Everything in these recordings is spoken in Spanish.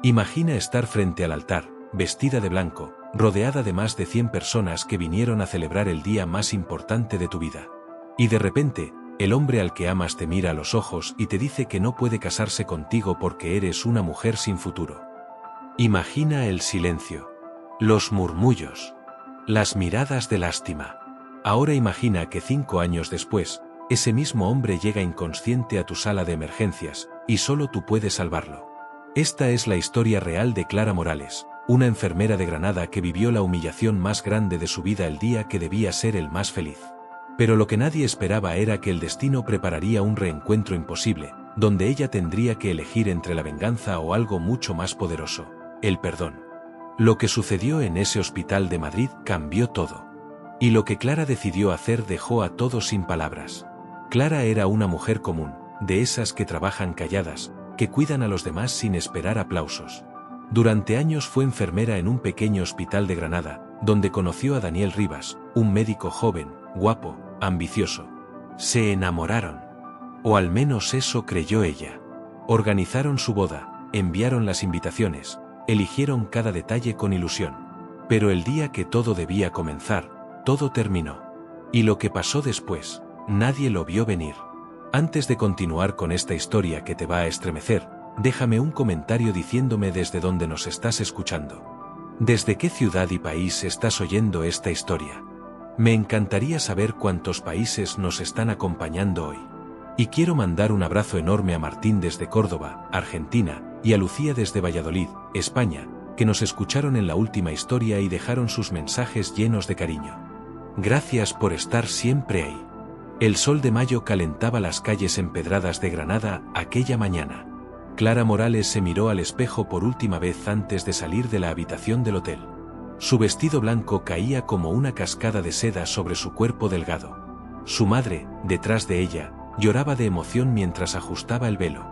Imagina estar frente al altar, vestida de blanco, rodeada de más de 100 personas que vinieron a celebrar el día más importante de tu vida. Y de repente, el hombre al que amas te mira a los ojos y te dice que no puede casarse contigo porque eres una mujer sin futuro. Imagina el silencio, los murmullos, las miradas de lástima. Ahora imagina que 5 años después, ese mismo hombre llega inconsciente a tu sala de emergencias, y solo tú puedes salvarlo. Esta es la historia real de Clara Morales, una enfermera de Granada que vivió la humillación más grande de su vida el día que debía ser el más feliz. Pero lo que nadie esperaba era que el destino prepararía un reencuentro imposible, donde ella tendría que elegir entre la venganza o algo mucho más poderoso, el perdón. Lo que sucedió en ese hospital de Madrid cambió todo. Y lo que Clara decidió hacer dejó a todos sin palabras. Clara era una mujer común, de esas que trabajan calladas, que cuidan a los demás sin esperar aplausos. Durante años fue enfermera en un pequeño hospital de Granada, donde conoció a Daniel Rivas, un médico joven, guapo, ambicioso. Se enamoraron. O al menos eso creyó ella. Organizaron su boda, enviaron las invitaciones, eligieron cada detalle con ilusión. Pero el día que todo debía comenzar, todo terminó. Y lo que pasó después, nadie lo vio venir. Antes de continuar con esta historia que te va a estremecer, déjame un comentario diciéndome desde dónde nos estás escuchando. ¿Desde qué ciudad y país estás oyendo esta historia? Me encantaría saber cuántos países nos están acompañando hoy. Y quiero mandar un abrazo enorme a Martín desde Córdoba, Argentina, y a Lucía desde Valladolid, España, que nos escucharon en la última historia y dejaron sus mensajes llenos de cariño. Gracias por estar siempre ahí. El sol de mayo calentaba las calles empedradas de Granada aquella mañana. Clara Morales se miró al espejo por última vez antes de salir de la habitación del hotel. Su vestido blanco caía como una cascada de seda sobre su cuerpo delgado. Su madre, detrás de ella, lloraba de emoción mientras ajustaba el velo.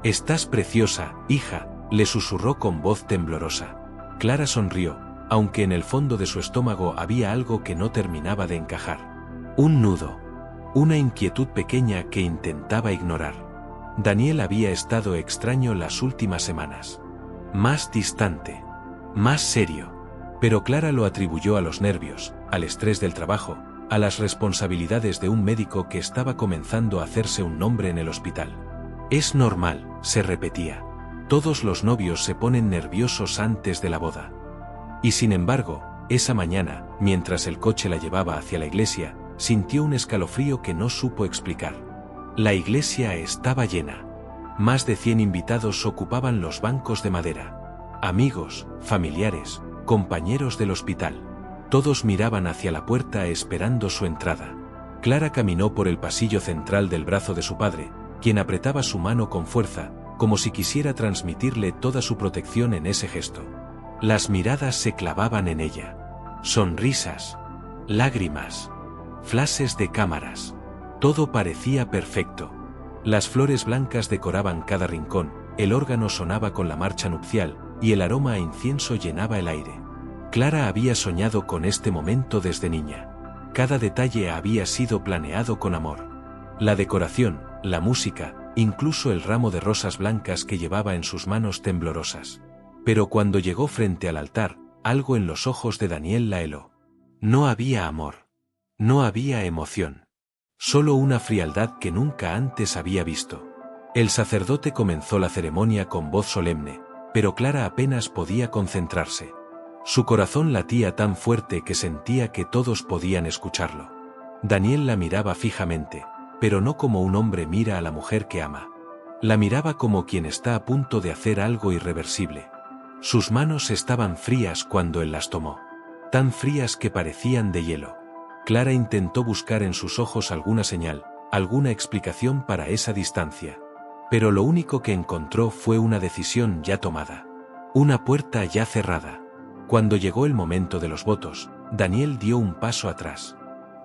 «Estás preciosa, hija», le susurró con voz temblorosa. Clara sonrió, aunque en el fondo de su estómago había algo que no terminaba de encajar. Un nudo. Una inquietud pequeña que intentaba ignorar. Daniel había estado extraño las últimas semanas. Más distante. Más serio. Pero Clara lo atribuyó a los nervios, al estrés del trabajo, a las responsabilidades de un médico que estaba comenzando a hacerse un nombre en el hospital. Es normal, se repetía. Todos los novios se ponen nerviosos antes de la boda. Y sin embargo, esa mañana, mientras el coche la llevaba hacia la iglesia, sintió un escalofrío que no supo explicar. La iglesia estaba llena. Más de 100 invitados ocupaban los bancos de madera. Amigos, familiares, compañeros del hospital. Todos miraban hacia la puerta esperando su entrada. Clara caminó por el pasillo central del brazo de su padre, quien apretaba su mano con fuerza, como si quisiera transmitirle toda su protección en ese gesto. Las miradas se clavaban en ella. Sonrisas. Lágrimas. Flashes de cámaras. Todo parecía perfecto. Las flores blancas decoraban cada rincón, el órgano sonaba con la marcha nupcial, y el aroma a incienso llenaba el aire. Clara había soñado con este momento desde niña. Cada detalle había sido planeado con amor. La decoración, la música, incluso el ramo de rosas blancas que llevaba en sus manos temblorosas. Pero cuando llegó frente al altar, algo en los ojos de Daniel la heló. No había amor. No había emoción. Solo una frialdad que nunca antes había visto. El sacerdote comenzó la ceremonia con voz solemne, pero Clara apenas podía concentrarse. Su corazón latía tan fuerte que sentía que todos podían escucharlo. Daniel la miraba fijamente, pero no como un hombre mira a la mujer que ama. La miraba como quien está a punto de hacer algo irreversible. Sus manos estaban frías cuando él las tomó. Tan frías que parecían de hielo. Clara intentó buscar en sus ojos alguna señal, alguna explicación para esa distancia. Pero lo único que encontró fue una decisión ya tomada. Una puerta ya cerrada. Cuando llegó el momento de los votos, Daniel dio un paso atrás.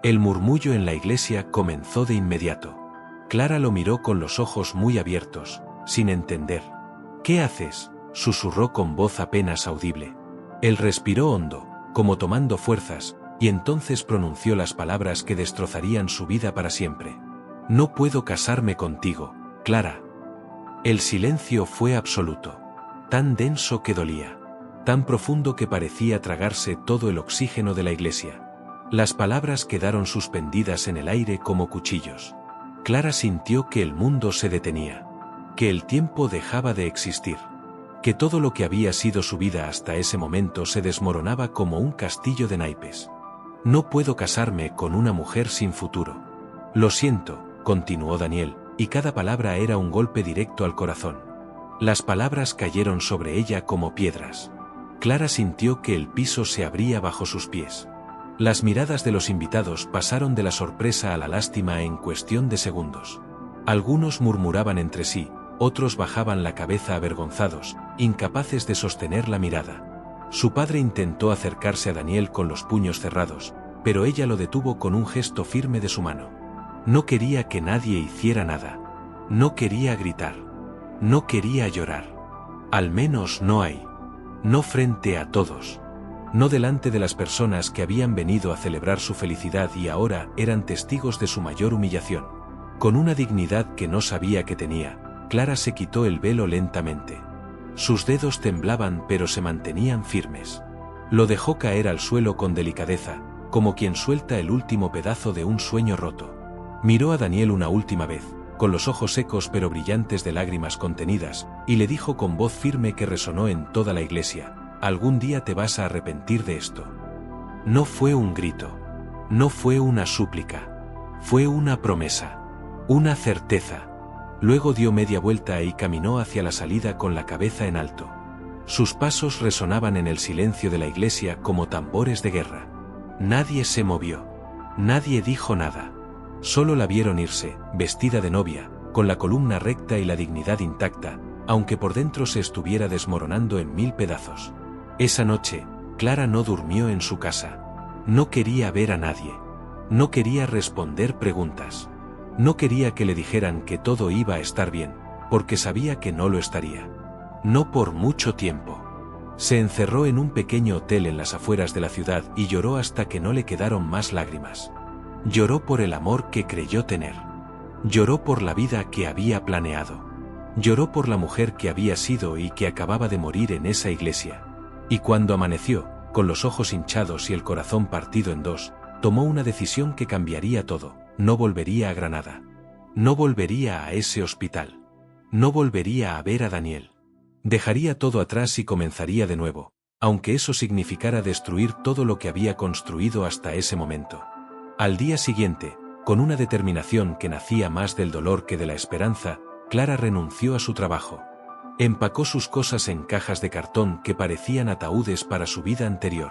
El murmullo en la iglesia comenzó de inmediato. Clara lo miró con los ojos muy abiertos, sin entender. «¿Qué haces?», susurró con voz apenas audible. Él respiró hondo, como tomando fuerzas, y entonces pronunció las palabras que destrozarían su vida para siempre. «No puedo casarme contigo, Clara». El silencio fue absoluto. tan denso que dolía, tan profundo que parecía tragarse todo el oxígeno de la iglesia. Las palabras quedaron suspendidas en el aire como cuchillos. Clara sintió que el mundo se detenía, que el tiempo dejaba de existir, que todo lo que había sido su vida hasta ese momento se desmoronaba como un castillo de naipes. No puedo casarme con una mujer sin futuro. Lo siento, continuó Daniel, y cada palabra era un golpe directo al corazón. Las palabras cayeron sobre ella como piedras. Clara sintió que el piso se abría bajo sus pies. Las miradas de los invitados pasaron de la sorpresa a la lástima en cuestión de segundos. Algunos murmuraban entre sí, otros bajaban la cabeza avergonzados, incapaces de sostener la mirada. Su padre intentó acercarse a Daniel con los puños cerrados, pero ella lo detuvo con un gesto firme de su mano. No quería que nadie hiciera nada. No quería gritar. No quería llorar. Al menos no ahí. No frente a todos. No delante de las personas que habían venido a celebrar su felicidad y ahora eran testigos de su mayor humillación. Con una dignidad que no sabía que tenía, Clara se quitó el velo lentamente. Sus dedos temblaban pero se mantenían firmes. Lo dejó caer al suelo con delicadeza, como quien suelta el último pedazo de un sueño roto. Miró a Daniel una última vez, con los ojos secos pero brillantes de lágrimas contenidas, y le dijo con voz firme que resonó en toda la iglesia: «Algún día te vas a arrepentir de esto». No fue un grito. No fue una súplica. Fue una promesa. Una certeza. Luego dio media vuelta y caminó hacia la salida con la cabeza en alto. Sus pasos resonaban en el silencio de la iglesia como tambores de guerra. Nadie se movió. Nadie dijo nada. Solo la vieron irse, vestida de novia, con la columna recta y la dignidad intacta, aunque por dentro se estuviera desmoronando en 1000 pedazos. Esa noche, Clara no durmió en su casa. No quería ver a nadie. No quería responder preguntas. No quería que le dijeran que todo iba a estar bien, porque sabía que no lo estaría. No por mucho tiempo. Se encerró en un pequeño hotel en las afueras de la ciudad y lloró hasta que no le quedaron más lágrimas. Lloró por el amor que creyó tener. Lloró por la vida que había planeado. Lloró por la mujer que había sido y que acababa de morir en esa iglesia. Y cuando amaneció, con los ojos hinchados y el corazón partido en dos, tomó una decisión que cambiaría todo. No volvería a Granada. No volvería a ese hospital. No volvería a ver a Daniel. Dejaría todo atrás y comenzaría de nuevo, aunque eso significara destruir todo lo que había construido hasta ese momento. Al día siguiente, con una determinación que nacía más del dolor que de la esperanza, Clara renunció a su trabajo. Empacó sus cosas en cajas de cartón que parecían ataúdes para su vida anterior.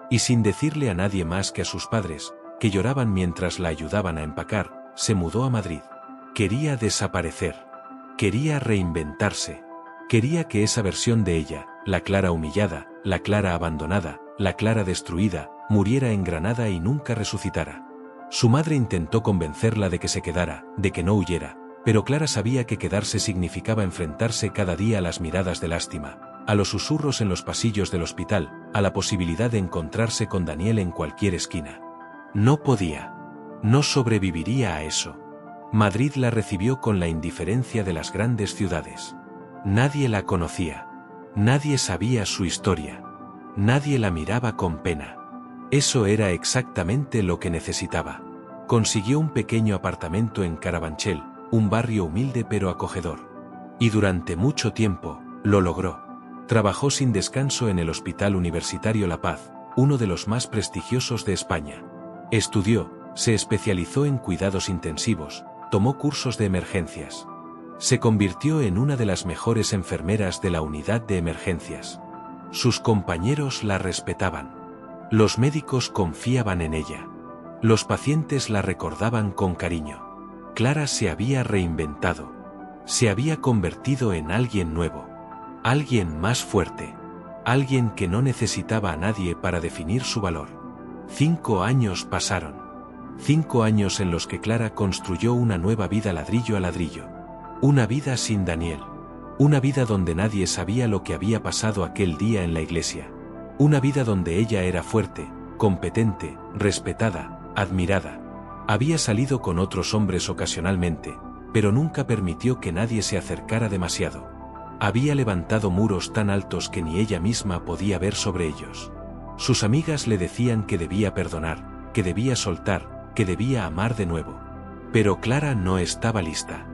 Y sin decirle a nadie más que a sus padres, que lloraban mientras la ayudaban a empacar, se mudó a Madrid. Quería desaparecer. Quería reinventarse. Quería que esa versión de ella, la Clara humillada, la Clara abandonada, la Clara destruida, muriera en Granada y nunca resucitara. Su madre intentó convencerla de que se quedara, de que no huyera, pero Clara sabía que quedarse significaba enfrentarse cada día a las miradas de lástima, a los susurros en los pasillos del hospital, a la posibilidad de encontrarse con Daniel en cualquier esquina. No podía. No sobreviviría a eso. Madrid la recibió con la indiferencia de las grandes ciudades. Nadie la conocía. Nadie sabía su historia. Nadie la miraba con pena. Eso era exactamente lo que necesitaba. Consiguió un pequeño apartamento en Carabanchel, un barrio humilde pero acogedor. Y durante mucho tiempo, lo logró. Trabajó sin descanso en el Hospital Universitario La Paz, uno de los más prestigiosos de España. Estudió, se especializó en cuidados intensivos, tomó cursos de emergencias. Se convirtió en una de las mejores enfermeras de la unidad de emergencias. Sus compañeros la respetaban. Los médicos confiaban en ella. Los pacientes la recordaban con cariño. Clara se había reinventado. Se había convertido en alguien nuevo. Alguien más fuerte. Alguien que no necesitaba a nadie para definir su valor. 5 años pasaron. 5 años en los que Clara construyó una nueva vida ladrillo a ladrillo. Una vida sin Daniel. Una vida donde nadie sabía lo que había pasado aquel día en la iglesia. Una vida donde ella era fuerte, competente, respetada, admirada. Había salido con otros hombres ocasionalmente, pero nunca permitió que nadie se acercara demasiado. Había levantado muros tan altos que ni ella misma podía ver sobre ellos. Sus amigas le decían que debía perdonar, que debía soltar, que debía amar de nuevo. Pero Clara no estaba lista.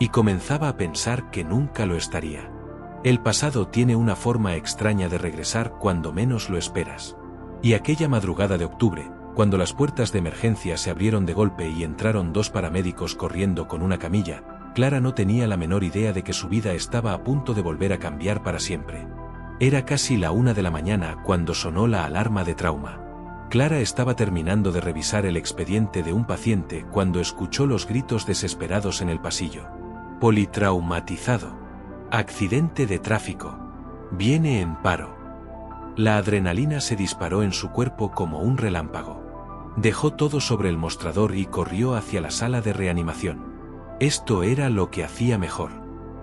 Y comenzaba a pensar que nunca lo estaría. El pasado tiene una forma extraña de regresar cuando menos lo esperas. Y aquella madrugada de octubre, cuando las puertas de emergencia se abrieron de golpe y entraron 2 paramédicos corriendo con una camilla, Clara no tenía la menor idea de que su vida estaba a punto de volver a cambiar para siempre. Era casi la 1 de la mañana cuando sonó la alarma de trauma. Clara estaba terminando de revisar el expediente de un paciente cuando escuchó los gritos desesperados en el pasillo. Politraumatizado. Accidente de tráfico. Viene en paro. La adrenalina se disparó en su cuerpo como un relámpago. Dejó todo sobre el mostrador y corrió hacia la sala de reanimación. Esto era lo que hacía mejor.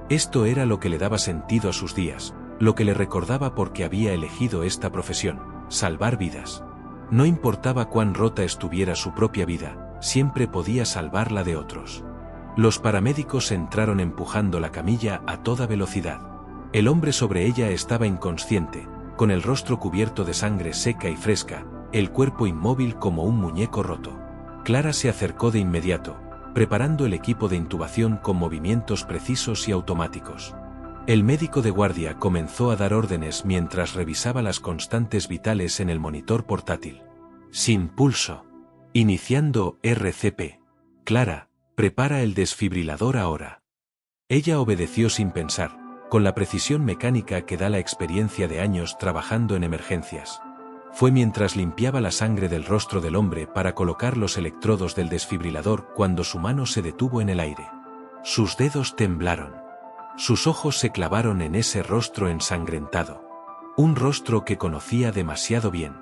Esto era lo que le daba sentido a sus días, lo que le recordaba por qué había elegido esta profesión: salvar vidas. No importaba cuán rota estuviera su propia vida, siempre podía salvar la de otros. Los paramédicos entraron empujando la camilla a toda velocidad. El hombre sobre ella estaba inconsciente, con el rostro cubierto de sangre seca y fresca, el cuerpo inmóvil como un muñeco roto. Clara se acercó de inmediato, preparando el equipo de intubación con movimientos precisos y automáticos. El médico de guardia comenzó a dar órdenes mientras revisaba las constantes vitales en el monitor portátil. Sin pulso. Iniciando RCP. Clara, prepara el desfibrilador ahora. Ella obedeció sin pensar, con la precisión mecánica que da la experiencia de años trabajando en emergencias. Fue mientras limpiaba la sangre del rostro del hombre para colocar los electrodos del desfibrilador cuando su mano se detuvo en el aire. Sus dedos temblaron. Sus ojos se clavaron en ese rostro ensangrentado. Un rostro que conocía demasiado bien.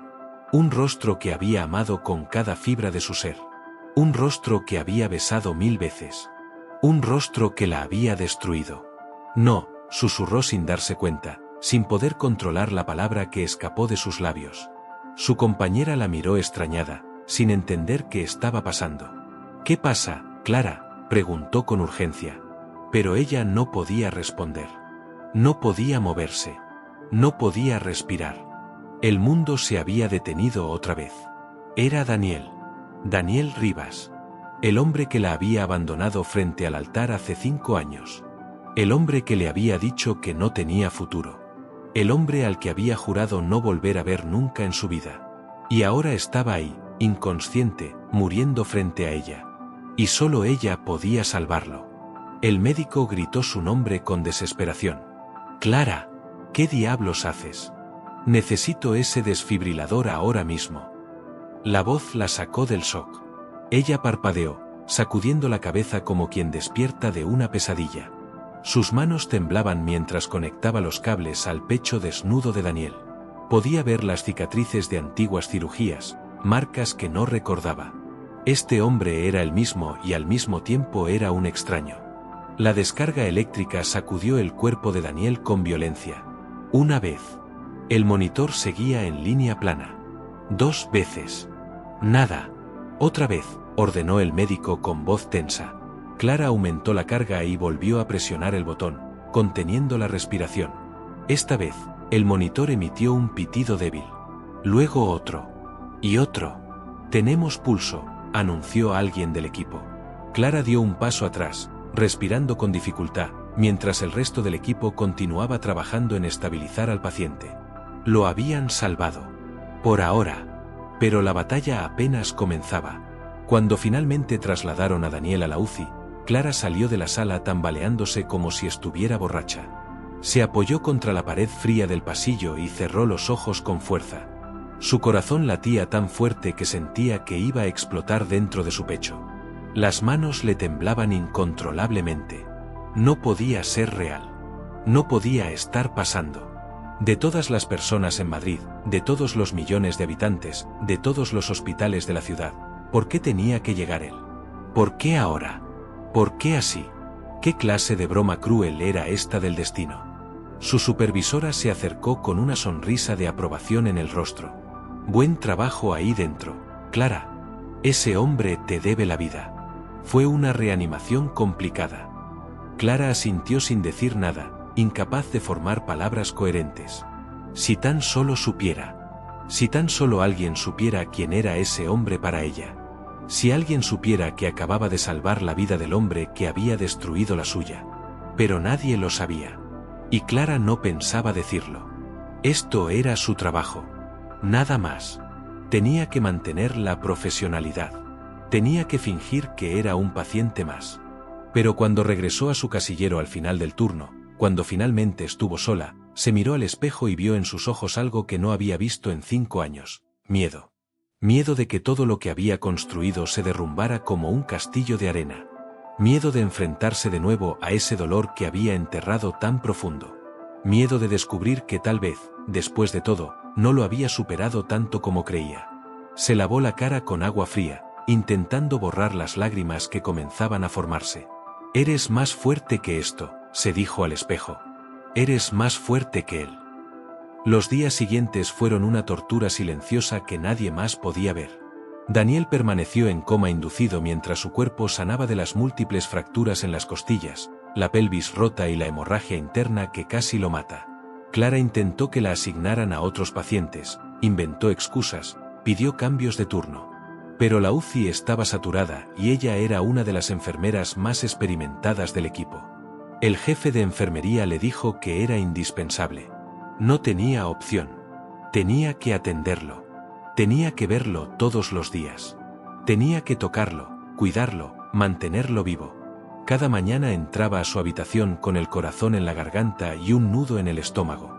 Un rostro que había amado con cada fibra de su ser. Un rostro que había besado 1000 veces. Un rostro que la había destruido. No, susurró sin darse cuenta, sin poder controlar la palabra que escapó de sus labios. Su compañera la miró extrañada, sin entender qué estaba pasando. ¿Qué pasa, Clara?, preguntó con urgencia. Pero ella no podía responder. No podía moverse. No podía respirar. El mundo se había detenido otra vez. Era Daniel. Daniel Rivas. El hombre que la había abandonado frente al altar hace 5 años. El hombre que le había dicho que no tenía futuro. El hombre al que había jurado no volver a ver nunca en su vida. Y ahora estaba ahí, inconsciente, muriendo frente a ella. Y solo ella podía salvarlo. El médico gritó su nombre con desesperación. Clara, ¿qué diablos haces? Necesito ese desfibrilador ahora mismo. La voz la sacó del shock. Ella parpadeó, sacudiendo la cabeza como quien despierta de una pesadilla. Sus manos temblaban mientras conectaba los cables al pecho desnudo de Daniel. Podía ver las cicatrices de antiguas cirugías, marcas que no recordaba. Este hombre era el mismo y al mismo tiempo era un extraño. La descarga eléctrica sacudió el cuerpo de Daniel con violencia. Una vez. El monitor seguía en línea plana. 2 veces. Nada. Otra vez, ordenó el médico con voz tensa. Clara aumentó la carga y volvió a presionar el botón, conteniendo la respiración. Esta vez, el monitor emitió un pitido débil. Luego otro. Y otro. Tenemos pulso, anunció alguien del equipo. Clara dio un paso atrás, respirando con dificultad, mientras el resto del equipo continuaba trabajando en estabilizar al paciente. Lo habían salvado. Por ahora. Pero la batalla apenas comenzaba. Cuando finalmente trasladaron a Daniel a la UCI, Clara salió de la sala tambaleándose como si estuviera borracha. Se apoyó contra la pared fría del pasillo y cerró los ojos con fuerza. Su corazón latía tan fuerte que sentía que iba a explotar dentro de su pecho. Las manos le temblaban incontrolablemente. No podía ser real. No podía estar pasando. De todas las personas en Madrid, de todos los millones de habitantes, de todos los hospitales de la ciudad, ¿por qué tenía que llegar él? ¿Por qué ahora? ¿Por qué así? ¿Qué clase de broma cruel era esta del destino? Su supervisora se acercó con una sonrisa de aprobación en el rostro. Buen trabajo ahí dentro, Clara. Ese hombre te debe la vida. Fue una reanimación complicada. Clara asintió sin decir nada, incapaz de formar palabras coherentes. Si tan solo supiera. Si tan solo alguien supiera quién era ese hombre para ella. Si alguien supiera que acababa de salvar la vida del hombre que había destruido la suya. Pero nadie lo sabía. Y Clara no pensaba decirlo. Esto era su trabajo. Nada más. Tenía que mantener la profesionalidad. Tenía que fingir que era un paciente más. Pero cuando regresó a su casillero al final del turno, cuando finalmente estuvo sola, se miró al espejo y vio en sus ojos algo que no había visto en 5 años: miedo. Miedo de que todo lo que había construido se derrumbara como un castillo de arena. Miedo de enfrentarse de nuevo a ese dolor que había enterrado tan profundo. Miedo de descubrir que tal vez, después de todo, no lo había superado tanto como creía. Se lavó la cara con agua fría, intentando borrar las lágrimas que comenzaban a formarse. «Eres más fuerte que esto», se dijo al espejo. «Eres más fuerte que él». Los días siguientes fueron una tortura silenciosa que nadie más podía ver. Daniel permaneció en coma inducido mientras su cuerpo sanaba de las múltiples fracturas en las costillas, la pelvis rota y la hemorragia interna que casi lo mata. Clara intentó que la asignaran a otros pacientes, inventó excusas, pidió cambios de turno. Pero la UCI estaba saturada y ella era una de las enfermeras más experimentadas del equipo. El jefe de enfermería le dijo que era indispensable. No tenía opción. Tenía que atenderlo. Tenía que verlo todos los días. Tenía que tocarlo, cuidarlo, mantenerlo vivo. Cada mañana entraba a su habitación con el corazón en la garganta y un nudo en el estómago.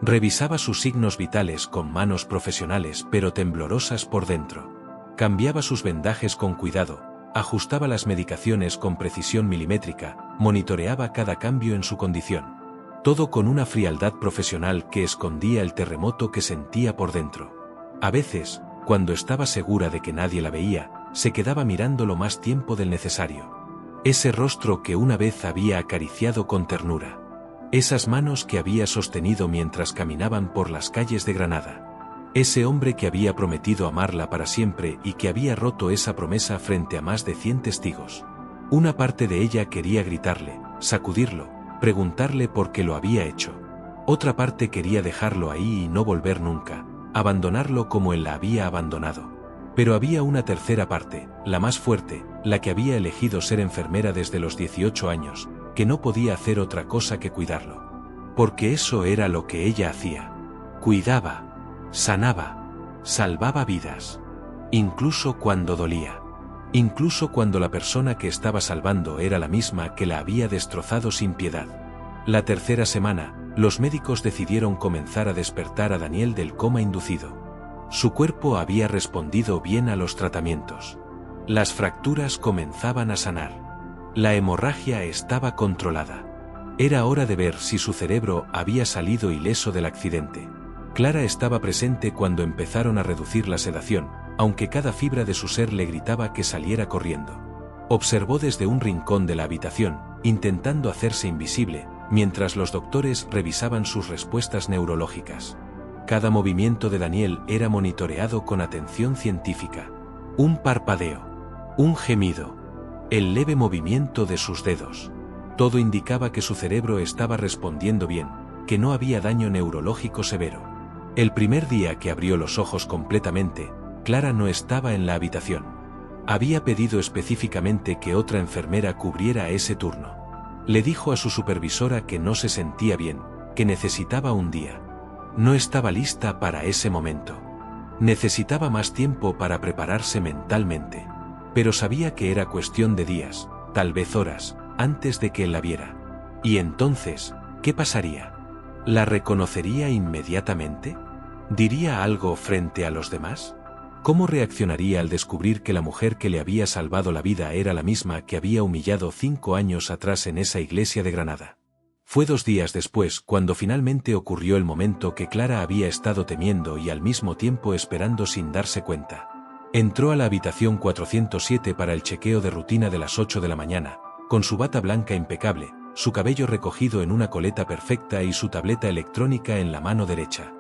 Revisaba sus signos vitales con manos profesionales pero temblorosas por dentro. Cambiaba sus vendajes con cuidado, ajustaba las medicaciones con precisión milimétrica, monitoreaba cada cambio en su condición. Todo con una frialdad profesional que escondía el terremoto que sentía por dentro. A veces, cuando estaba segura de que nadie la veía, se quedaba mirándolo más tiempo del necesario. Ese rostro que una vez había acariciado con ternura. Esas manos que había sostenido mientras caminaban por las calles de Granada. Ese hombre que había prometido amarla para siempre y que había roto esa promesa frente a más de 100 testigos. Una parte de ella quería gritarle, sacudirlo, preguntarle por qué lo había hecho. Otra parte quería dejarlo ahí y no volver nunca, abandonarlo como él la había abandonado. Pero había una tercera parte, la más fuerte, la que había elegido ser enfermera desde los 18 años, que no podía hacer otra cosa que cuidarlo. Porque eso era lo que ella hacía. Cuidaba. Sanaba, salvaba vidas, incluso cuando dolía, incluso cuando la persona que estaba salvando era la misma que la había destrozado sin piedad. La tercera semana, los médicos decidieron comenzar a despertar a Daniel del coma inducido. Su cuerpo había respondido bien a los tratamientos. Las fracturas comenzaban a sanar. La hemorragia estaba controlada. Era hora de ver si su cerebro había salido ileso del accidente. Clara estaba presente cuando empezaron a reducir la sedación, aunque cada fibra de su ser le gritaba que saliera corriendo. Observó desde un rincón de la habitación, intentando hacerse invisible, mientras los doctores revisaban sus respuestas neurológicas. Cada movimiento de Daniel era monitoreado con atención científica. Un parpadeo, un gemido, el leve movimiento de sus dedos. Todo indicaba que su cerebro estaba respondiendo bien, que no había daño neurológico severo. El primer día que abrió los ojos completamente, Clara no estaba en la habitación. Había pedido específicamente que otra enfermera cubriera ese turno. Le dijo a su supervisora que no se sentía bien, que necesitaba un día. No estaba lista para ese momento. Necesitaba más tiempo para prepararse mentalmente. Pero sabía que era cuestión de días, tal vez horas, antes de que él la viera. Y entonces, ¿qué pasaría? ¿La reconocería inmediatamente? ¿Diría algo frente a los demás? ¿Cómo reaccionaría al descubrir que la mujer que le había salvado la vida era la misma que había humillado 5 años atrás en esa iglesia de Granada? Fue 2 días después cuando finalmente ocurrió el momento que Clara había estado temiendo y al mismo tiempo esperando sin darse cuenta. Entró a la habitación 407 para el chequeo de rutina de las 8 de la mañana, con su bata blanca impecable, su cabello recogido en una coleta perfecta y su tableta electrónica en la mano derecha.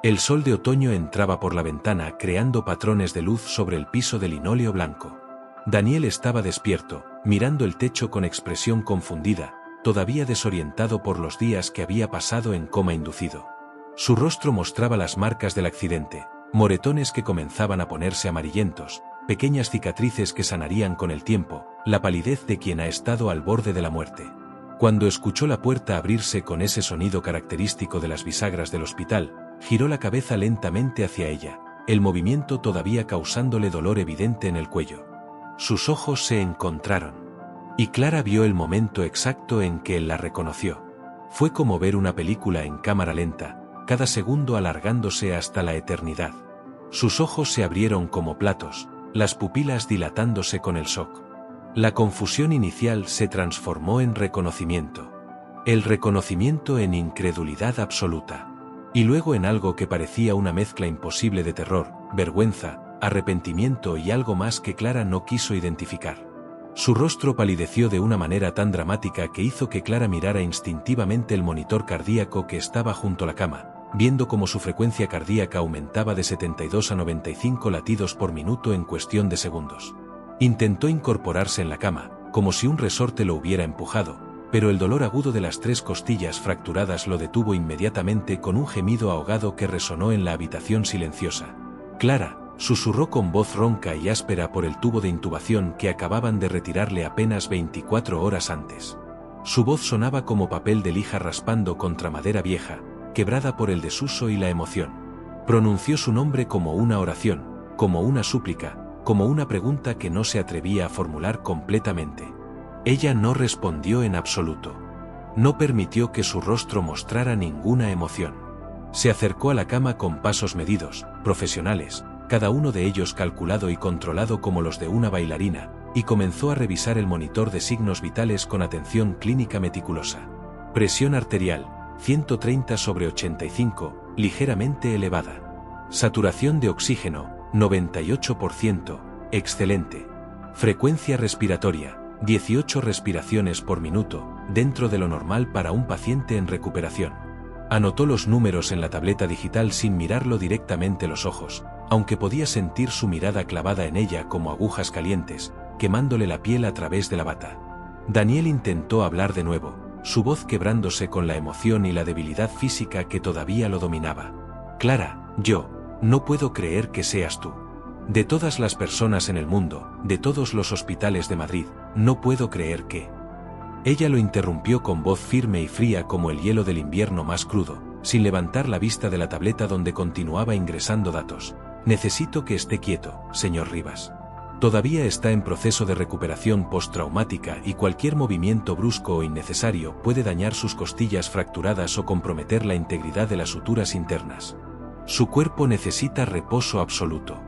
El sol de otoño entraba por la ventana creando patrones de luz sobre el piso de linóleo blanco. Daniel estaba despierto, mirando el techo con expresión confundida, todavía desorientado por los días que había pasado en coma inducido. Su rostro mostraba las marcas del accidente, moretones que comenzaban a ponerse amarillentos, pequeñas cicatrices que sanarían con el tiempo, la palidez de quien ha estado al borde de la muerte. Cuando escuchó la puerta abrirse con ese sonido característico de las bisagras del hospital, giró la cabeza lentamente hacia ella, el movimiento todavía causándole dolor evidente en el cuello. Sus ojos se encontraron. Y Clara vio el momento exacto en que él la reconoció. Fue como ver una película en cámara lenta, cada segundo alargándose hasta la eternidad. Sus ojos se abrieron como platos, las pupilas dilatándose con el shock. La confusión inicial se transformó en reconocimiento. El reconocimiento en incredulidad absoluta. Y luego en algo que parecía una mezcla imposible de terror, vergüenza, arrepentimiento y algo más que Clara no quiso identificar. Su rostro palideció de una manera tan dramática que hizo que Clara mirara instintivamente el monitor cardíaco que estaba junto a la cama, viendo cómo su frecuencia cardíaca aumentaba de 72 a 95 latidos por minuto en cuestión de segundos. Intentó incorporarse en la cama, como si un resorte lo hubiera empujado, pero el dolor agudo de las 3 costillas fracturadas lo detuvo inmediatamente con un gemido ahogado que resonó en la habitación silenciosa. Clara, susurró con voz ronca y áspera por el tubo de intubación que acababan de retirarle apenas 24 horas antes. Su voz sonaba como papel de lija raspando contra madera vieja, quebrada por el desuso y la emoción. Pronunció su nombre como una oración, como una súplica, como una pregunta que no se atrevía a formular completamente. Ella no respondió en absoluto. No permitió que su rostro mostrara ninguna emoción. Se acercó a la cama con pasos medidos, profesionales, cada uno de ellos calculado y controlado como los de una bailarina, y comenzó a revisar el monitor de signos vitales con atención clínica meticulosa. Presión arterial, 130/85, ligeramente elevada. Saturación de oxígeno, 98%, excelente. Frecuencia respiratoria, 18 respiraciones por minuto, dentro de lo normal para un paciente en recuperación. Anotó los números en la tableta digital sin mirarlo directamente los ojos, aunque podía sentir su mirada clavada en ella como agujas calientes, quemándole la piel a través de la bata. Daniel intentó hablar de nuevo, su voz quebrándose con la emoción y la debilidad física que todavía lo dominaba. Clara, no puedo creer que seas tú. De todas las personas en el mundo, de todos los hospitales de Madrid, no puedo creer que... Ella lo interrumpió con voz firme y fría como el hielo del invierno más crudo, sin levantar la vista de la tableta donde continuaba ingresando datos. Necesito que esté quieto, señor Rivas. Todavía está en proceso de recuperación postraumática y cualquier movimiento brusco o innecesario puede dañar sus costillas fracturadas o comprometer la integridad de las suturas internas. Su cuerpo necesita reposo absoluto.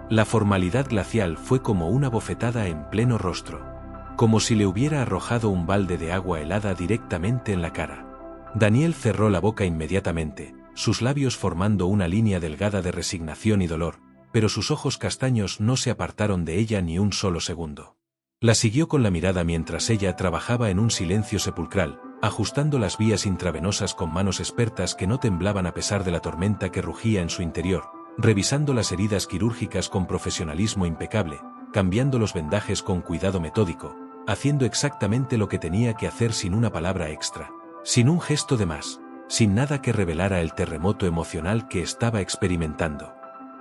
La formalidad glacial fue como una bofetada en pleno rostro, como si le hubiera arrojado un balde de agua helada directamente en la cara. Daniel cerró la boca inmediatamente, sus labios formando una línea delgada de resignación y dolor, pero sus ojos castaños no se apartaron de ella ni un solo segundo. La siguió con la mirada mientras ella trabajaba en un silencio sepulcral, ajustando las vías intravenosas con manos expertas que no temblaban a pesar de la tormenta que rugía en su interior, revisando las heridas quirúrgicas con profesionalismo impecable, cambiando los vendajes con cuidado metódico, haciendo exactamente lo que tenía que hacer sin una palabra extra, sin un gesto de más, sin nada que revelara el terremoto emocional que estaba experimentando.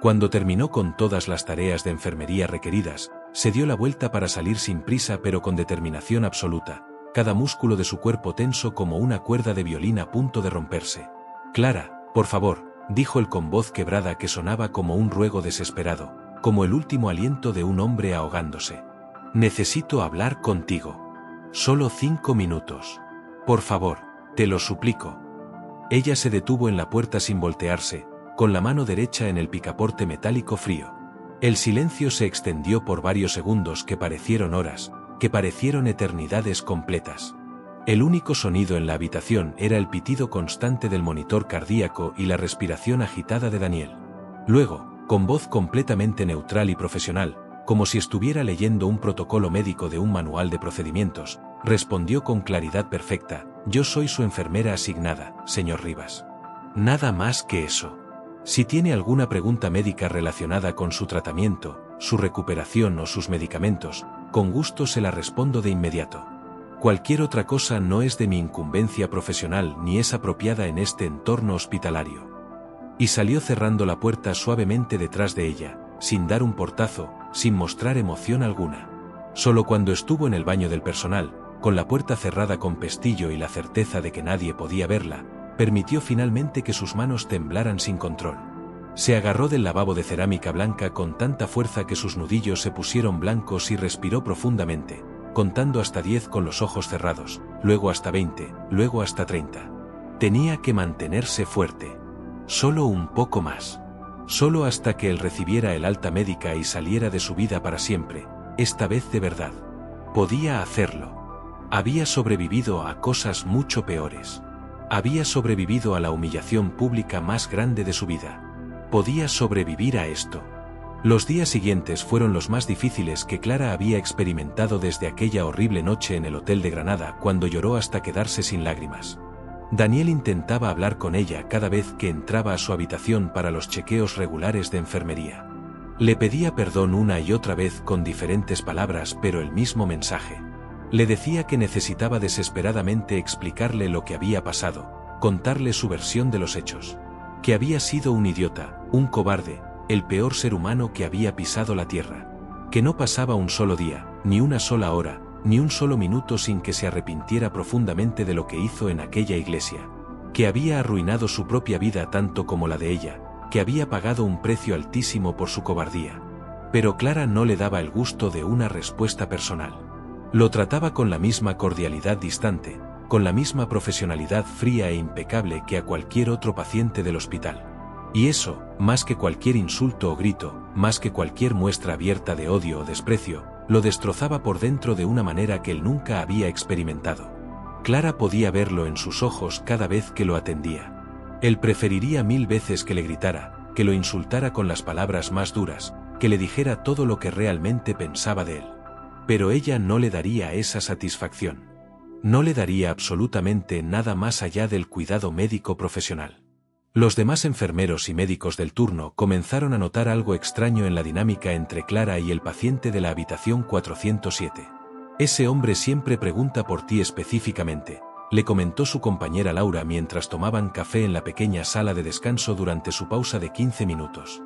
Cuando terminó con todas las tareas de enfermería requeridas, se dio la vuelta para salir sin prisa pero con determinación absoluta, cada músculo de su cuerpo tenso como una cuerda de violín a punto de romperse. Clara, por favor, dijo él con voz quebrada que sonaba como un ruego desesperado, como el último aliento de un hombre ahogándose. Necesito hablar contigo. Solo 5 minutos. Por favor, te lo suplico. Ella se detuvo en la puerta sin voltearse, con la mano derecha en el picaporte metálico frío. El silencio se extendió por varios segundos que parecieron horas, que parecieron eternidades completas. El único sonido en la habitación era el pitido constante del monitor cardíaco y la respiración agitada de Daniel. Luego, con voz completamente neutral y profesional, como si estuviera leyendo un protocolo médico de un manual de procedimientos, respondió con claridad perfecta: yo soy su enfermera asignada, señor Rivas. Nada más que eso. Si tiene alguna pregunta médica relacionada con su tratamiento, su recuperación o sus medicamentos, con gusto se la respondo de inmediato. Cualquier otra cosa no es de mi incumbencia profesional ni es apropiada en este entorno hospitalario. Y salió cerrando la puerta suavemente detrás de ella, sin dar un portazo, sin mostrar emoción alguna. Solo cuando estuvo en el baño del personal, con la puerta cerrada con pestillo y la certeza de que nadie podía verla, permitió finalmente que sus manos temblaran sin control. Se agarró del lavabo de cerámica blanca con tanta fuerza que sus nudillos se pusieron blancos y respiró profundamente, contando hasta 10 con los ojos cerrados, luego hasta 20, luego hasta 30. Tenía que mantenerse fuerte. Solo un poco más. Solo hasta que él recibiera el alta médica y saliera de su vida para siempre, esta vez de verdad. Podía hacerlo. Había sobrevivido a cosas mucho peores. Había sobrevivido a la humillación pública más grande de su vida. Podía sobrevivir a esto. Los días siguientes fueron los más difíciles que Clara había experimentado desde aquella horrible noche en el hotel de Granada cuando lloró hasta quedarse sin lágrimas. Daniel intentaba hablar con ella cada vez que entraba a su habitación para los chequeos regulares de enfermería. Le pedía perdón una y otra vez con diferentes palabras, pero el mismo mensaje. Le decía que necesitaba desesperadamente explicarle lo que había pasado, contarle su versión de los hechos. Que había sido un idiota, un cobarde, el peor ser humano que había pisado la tierra. Que no pasaba un solo día, ni una sola hora, ni un solo minuto sin que se arrepintiera profundamente de lo que hizo en aquella iglesia. Que había arruinado su propia vida tanto como la de ella, que había pagado un precio altísimo por su cobardía. Pero Clara no le daba el gusto de una respuesta personal. Lo trataba con la misma cordialidad distante, con la misma profesionalidad fría e impecable que a cualquier otro paciente del hospital. Y eso, más que cualquier insulto o grito, más que cualquier muestra abierta de odio o desprecio, lo destrozaba por dentro de una manera que él nunca había experimentado. Clara podía verlo en sus ojos cada vez que lo atendía. Él preferiría 1000 veces que le gritara, que lo insultara con las palabras más duras, que le dijera todo lo que realmente pensaba de él. Pero ella no le daría esa satisfacción. No le daría absolutamente nada más allá del cuidado médico profesional. Los demás enfermeros y médicos del turno comenzaron a notar algo extraño en la dinámica entre Clara y el paciente de la habitación 407. Ese hombre siempre pregunta por ti específicamente, le comentó su compañera Laura mientras tomaban café en la pequeña sala de descanso durante su pausa de 15 minutos.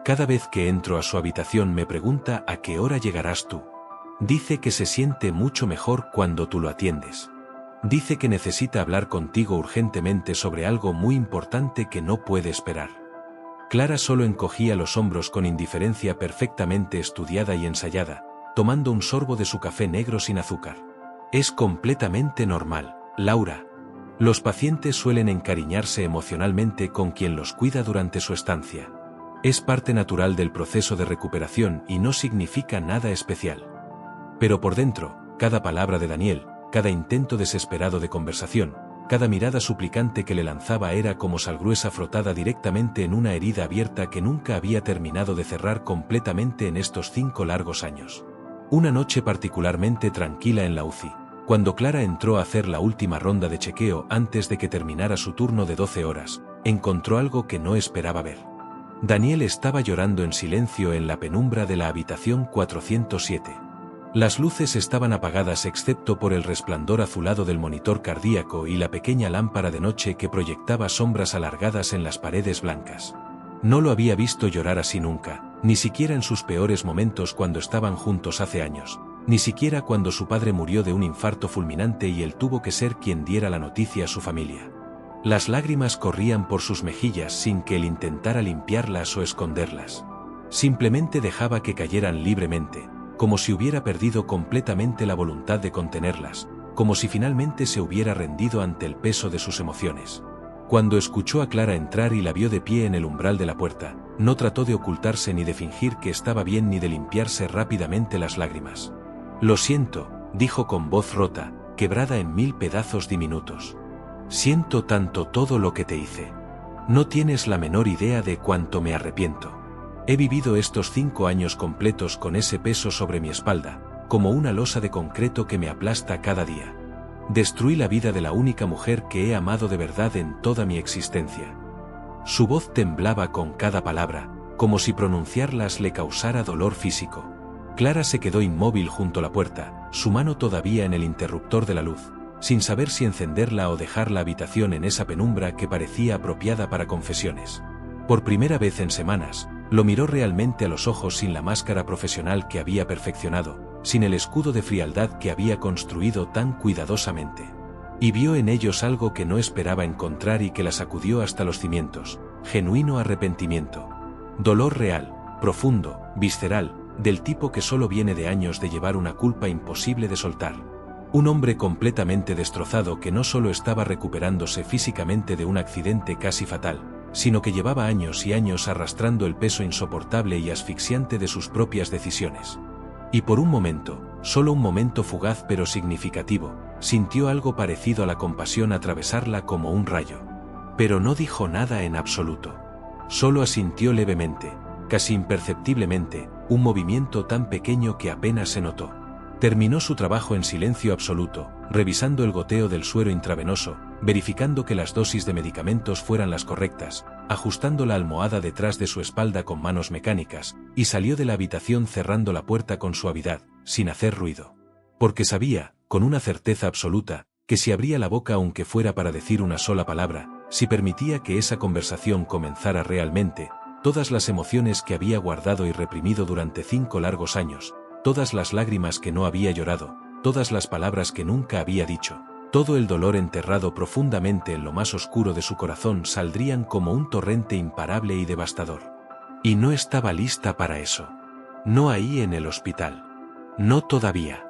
Cada vez que entro a su habitación me pregunta a qué hora llegarás tú. Dice que se siente mucho mejor cuando tú lo atiendes. Dice que necesita hablar contigo urgentemente sobre algo muy importante que no puede esperar. Clara solo encogía los hombros con indiferencia perfectamente estudiada y ensayada, tomando un sorbo de su café negro sin azúcar. Es completamente normal, Laura. Los pacientes suelen encariñarse emocionalmente con quien los cuida durante su estancia. Es parte natural del proceso de recuperación y no significa nada especial. Pero por dentro, cada palabra de Daniel, cada intento desesperado de conversación, cada mirada suplicante que le lanzaba era como sal gruesa frotada directamente en una herida abierta que nunca había terminado de cerrar completamente en estos 5 largos años. Una noche particularmente tranquila en la UCI, cuando Clara entró a hacer la última ronda de chequeo antes de que terminara su turno de 12 horas, encontró algo que no esperaba ver. Daniel estaba llorando en silencio en la penumbra de la habitación 407. Las luces estaban apagadas excepto por el resplandor azulado del monitor cardíaco y la pequeña lámpara de noche que proyectaba sombras alargadas en las paredes blancas. No lo había visto llorar así nunca, ni siquiera en sus peores momentos cuando estaban juntos hace años, ni siquiera cuando su padre murió de un infarto fulminante y él tuvo que ser quien diera la noticia a su familia. Las lágrimas corrían por sus mejillas sin que él intentara limpiarlas o esconderlas. Simplemente dejaba que cayeran libremente, como si hubiera perdido completamente la voluntad de contenerlas, como si finalmente se hubiera rendido ante el peso de sus emociones. Cuando escuchó a Clara entrar y la vio de pie en el umbral de la puerta, no trató de ocultarse ni de fingir que estaba bien ni de limpiarse rápidamente las lágrimas. «Lo siento», dijo con voz rota, quebrada en 1000 pedazos diminutos. «Siento tanto todo lo que te hice. No tienes la menor idea de cuánto me arrepiento. He vivido estos 5 años completos con ese peso sobre mi espalda, como una losa de concreto que me aplasta cada día. Destruí la vida de la única mujer que he amado de verdad en toda mi existencia». Su voz temblaba con cada palabra, como si pronunciarlas le causara dolor físico. Clara se quedó inmóvil junto a la puerta, su mano todavía en el interruptor de la luz, sin saber si encenderla o dejar la habitación en esa penumbra que parecía apropiada para confesiones. Por primera vez en semanas, lo miró realmente a los ojos sin la máscara profesional que había perfeccionado, sin el escudo de frialdad que había construido tan cuidadosamente. Y vio en ellos algo que no esperaba encontrar y que la sacudió hasta los cimientos: genuino arrepentimiento. Dolor real, profundo, visceral, del tipo que solo viene de años de llevar una culpa imposible de soltar. Un hombre completamente destrozado que no solo estaba recuperándose físicamente de un accidente casi fatal, sino que llevaba años y años arrastrando el peso insoportable y asfixiante de sus propias decisiones. Y por un momento, solo un momento fugaz pero significativo, sintió algo parecido a la compasión atravesarla como un rayo. Pero no dijo nada en absoluto. Solo asintió levemente, casi imperceptiblemente, un movimiento tan pequeño que apenas se notó. Terminó su trabajo en silencio absoluto, revisando el goteo del suero intravenoso, verificando que las dosis de medicamentos fueran las correctas, ajustando la almohada detrás de su espalda con manos mecánicas, y salió de la habitación cerrando la puerta con suavidad, sin hacer ruido. Porque sabía, con una certeza absoluta, que si abría la boca aunque fuera para decir una sola palabra, si permitía que esa conversación comenzara realmente, todas las emociones que había guardado y reprimido durante 5 largos años, todas las lágrimas que no había llorado, todas las palabras que nunca había dicho, todo el dolor enterrado profundamente en lo más oscuro de su corazón saldrían como un torrente imparable y devastador. Y no estaba lista para eso. No ahí en el hospital. No todavía.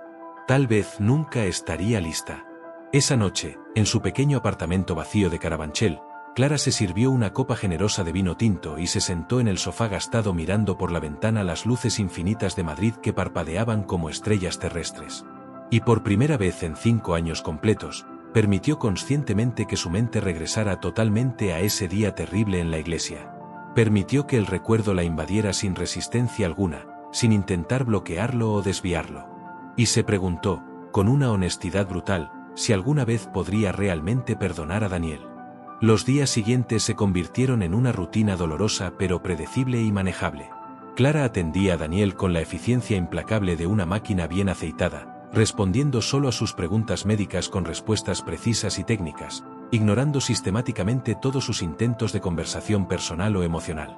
Tal vez nunca estaría lista. Esa noche, en su pequeño apartamento vacío de Carabanchel, Clara se sirvió una copa generosa de vino tinto y se sentó en el sofá gastado mirando por la ventana las luces infinitas de Madrid que parpadeaban como estrellas terrestres. Y por primera vez en 5 años completos, permitió conscientemente que su mente regresara totalmente a ese día terrible en la iglesia. Permitió que el recuerdo la invadiera sin resistencia alguna, sin intentar bloquearlo o desviarlo. Y se preguntó, con una honestidad brutal, si alguna vez podría realmente perdonar a Daniel. Los días siguientes se convirtieron en una rutina dolorosa pero predecible y manejable. Clara atendía a Daniel con la eficiencia implacable de una máquina bien aceitada, respondiendo solo a sus preguntas médicas con respuestas precisas y técnicas, ignorando sistemáticamente todos sus intentos de conversación personal o emocional.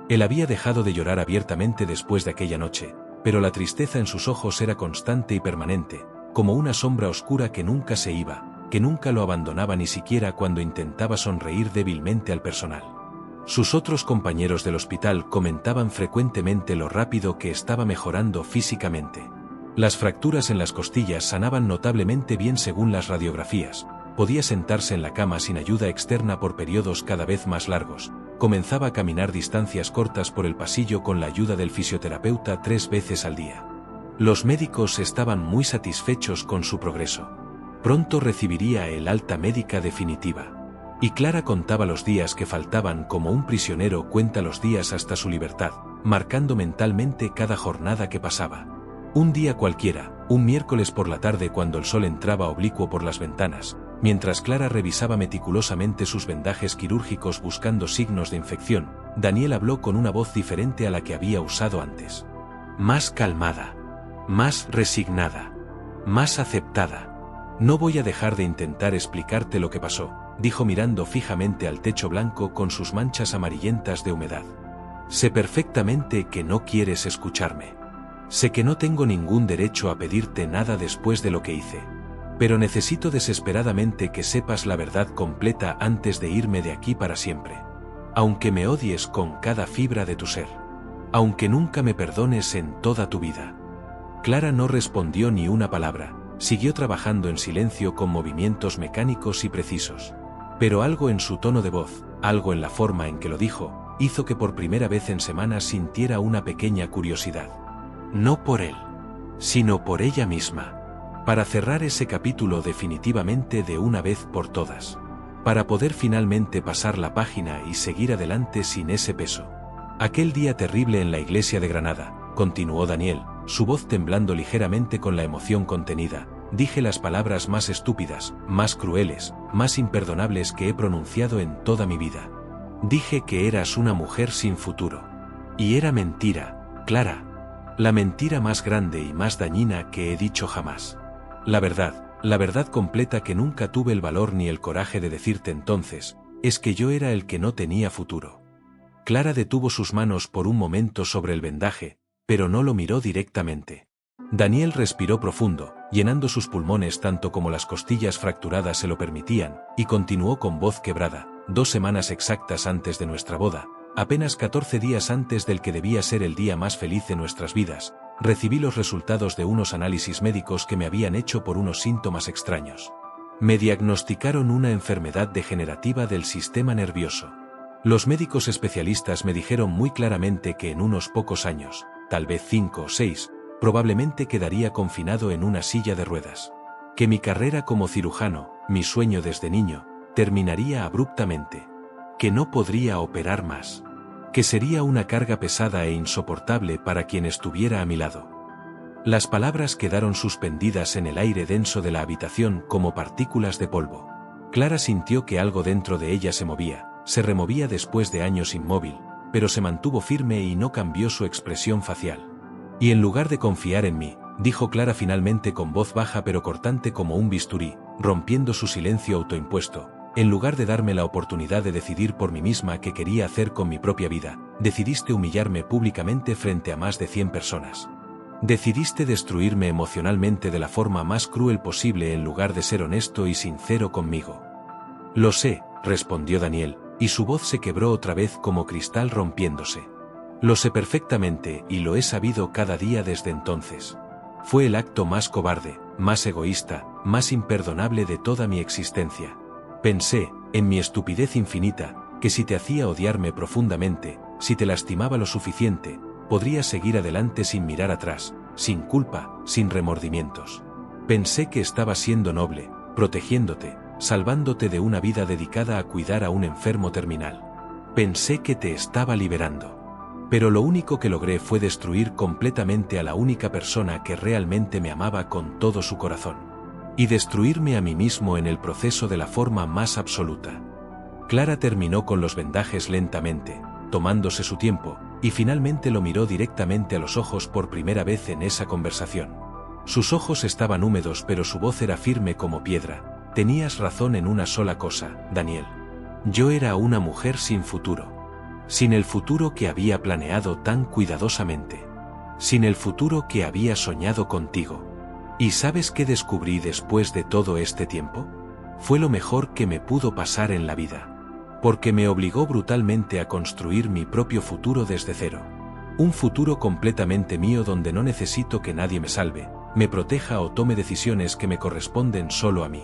Él había dejado de llorar abiertamente después de aquella noche, pero la tristeza en sus ojos era constante y permanente, como una sombra oscura que nunca se iba, que nunca lo abandonaba ni siquiera cuando intentaba sonreír débilmente al personal. Sus otros compañeros del hospital comentaban frecuentemente lo rápido que estaba mejorando físicamente. Las fracturas en las costillas sanaban notablemente bien según las radiografías, podía sentarse en la cama sin ayuda externa por periodos cada vez más largos, comenzaba a caminar distancias cortas por el pasillo con la ayuda del fisioterapeuta 3 veces al día. Los médicos estaban muy satisfechos con su progreso. Pronto recibiría el alta médica definitiva. Y Clara contaba los días que faltaban como un prisionero cuenta los días hasta su libertad, marcando mentalmente cada jornada que pasaba. Un día cualquiera, un miércoles por la tarde cuando el sol entraba oblicuo por las ventanas, mientras Clara revisaba meticulosamente sus vendajes quirúrgicos buscando signos de infección, Daniel habló con una voz diferente a la que había usado antes. Más calmada, más resignada, más aceptada. No voy a dejar de intentar explicarte lo que pasó, dijo mirando fijamente al techo blanco con sus manchas amarillentas de humedad. Sé perfectamente que no quieres escucharme. Sé que no tengo ningún derecho a pedirte nada después de lo que hice. Pero necesito desesperadamente que sepas la verdad completa antes de irme de aquí para siempre. Aunque me odies con cada fibra de tu ser. Aunque nunca me perdones en toda tu vida. Clara no respondió ni una palabra. Siguió trabajando en silencio con movimientos mecánicos y precisos. Pero algo en su tono de voz, algo en la forma en que lo dijo, hizo que por primera vez en semanas sintiera una pequeña curiosidad. No por él, sino por ella misma. Para cerrar ese capítulo definitivamente de una vez por todas. Para poder finalmente pasar la página y seguir adelante sin ese peso. Aquel día terrible en la iglesia de Granada, continuó Daniel, su voz temblando ligeramente con la emoción contenida, dije las palabras más estúpidas, más crueles, más imperdonables que he pronunciado en toda mi vida. Dije que eras una mujer sin futuro. Y era mentira, Clara. La mentira más grande y más dañina que he dicho jamás. La verdad completa que nunca tuve el valor ni el coraje de decirte entonces, es que yo era el que no tenía futuro. Clara detuvo sus manos por un momento sobre el vendaje, pero no lo miró directamente. Daniel respiró profundo, llenando sus pulmones tanto como las costillas fracturadas se lo permitían, y continuó con voz quebrada: 2 semanas exactas antes de nuestra boda, apenas 14 días antes del que debía ser el día más feliz de nuestras vidas, recibí los resultados de unos análisis médicos que me habían hecho por unos síntomas extraños. Me diagnosticaron una enfermedad degenerativa del sistema nervioso. Los médicos especialistas me dijeron muy claramente que en unos pocos años, tal vez 5 o 6, probablemente quedaría confinado en una silla de ruedas. Que mi carrera como cirujano, mi sueño desde niño, terminaría abruptamente. Que no podría operar más. Que sería una carga pesada e insoportable para quien estuviera a mi lado. Las palabras quedaron suspendidas en el aire denso de la habitación como partículas de polvo. Clara sintió que algo dentro de ella se movía, se removía después de años inmóvil, pero se mantuvo firme y no cambió su expresión facial. Y en lugar de confiar en mí, dijo Clara finalmente con voz baja pero cortante como un bisturí, rompiendo su silencio autoimpuesto, en lugar de darme la oportunidad de decidir por mí misma qué quería hacer con mi propia vida, decidiste humillarme públicamente frente a más de 100 personas. Decidiste destruirme emocionalmente de la forma más cruel posible en lugar de ser honesto y sincero conmigo. Lo sé, respondió Daniel, y su voz se quebró otra vez como cristal rompiéndose. Lo sé perfectamente y lo he sabido cada día desde entonces. Fue el acto más cobarde, más egoísta, más imperdonable de toda mi existencia. Pensé, en mi estupidez infinita, que si te hacía odiarme profundamente, si te lastimaba lo suficiente, podrías seguir adelante sin mirar atrás, sin culpa, sin remordimientos. Pensé que estabas siendo noble, protegiéndote, salvándote de una vida dedicada a cuidar a un enfermo terminal. Pensé que te estaba liberando. Pero lo único que logré fue destruir completamente a la única persona que realmente me amaba con todo su corazón. Y destruirme a mí mismo en el proceso de la forma más absoluta. Clara terminó con los vendajes lentamente, tomándose su tiempo, y finalmente lo miró directamente a los ojos por primera vez en esa conversación. Sus ojos estaban húmedos pero su voz era firme como piedra. Tenías razón en una sola cosa, Daniel. Yo era una mujer sin futuro. Sin el futuro que había planeado tan cuidadosamente. Sin el futuro que había soñado contigo. ¿Y sabes qué descubrí después de todo este tiempo? Fue lo mejor que me pudo pasar en la vida. Porque me obligó brutalmente a construir mi propio futuro desde cero. Un futuro completamente mío donde no necesito que nadie me salve, me proteja o tome decisiones que me corresponden solo a mí.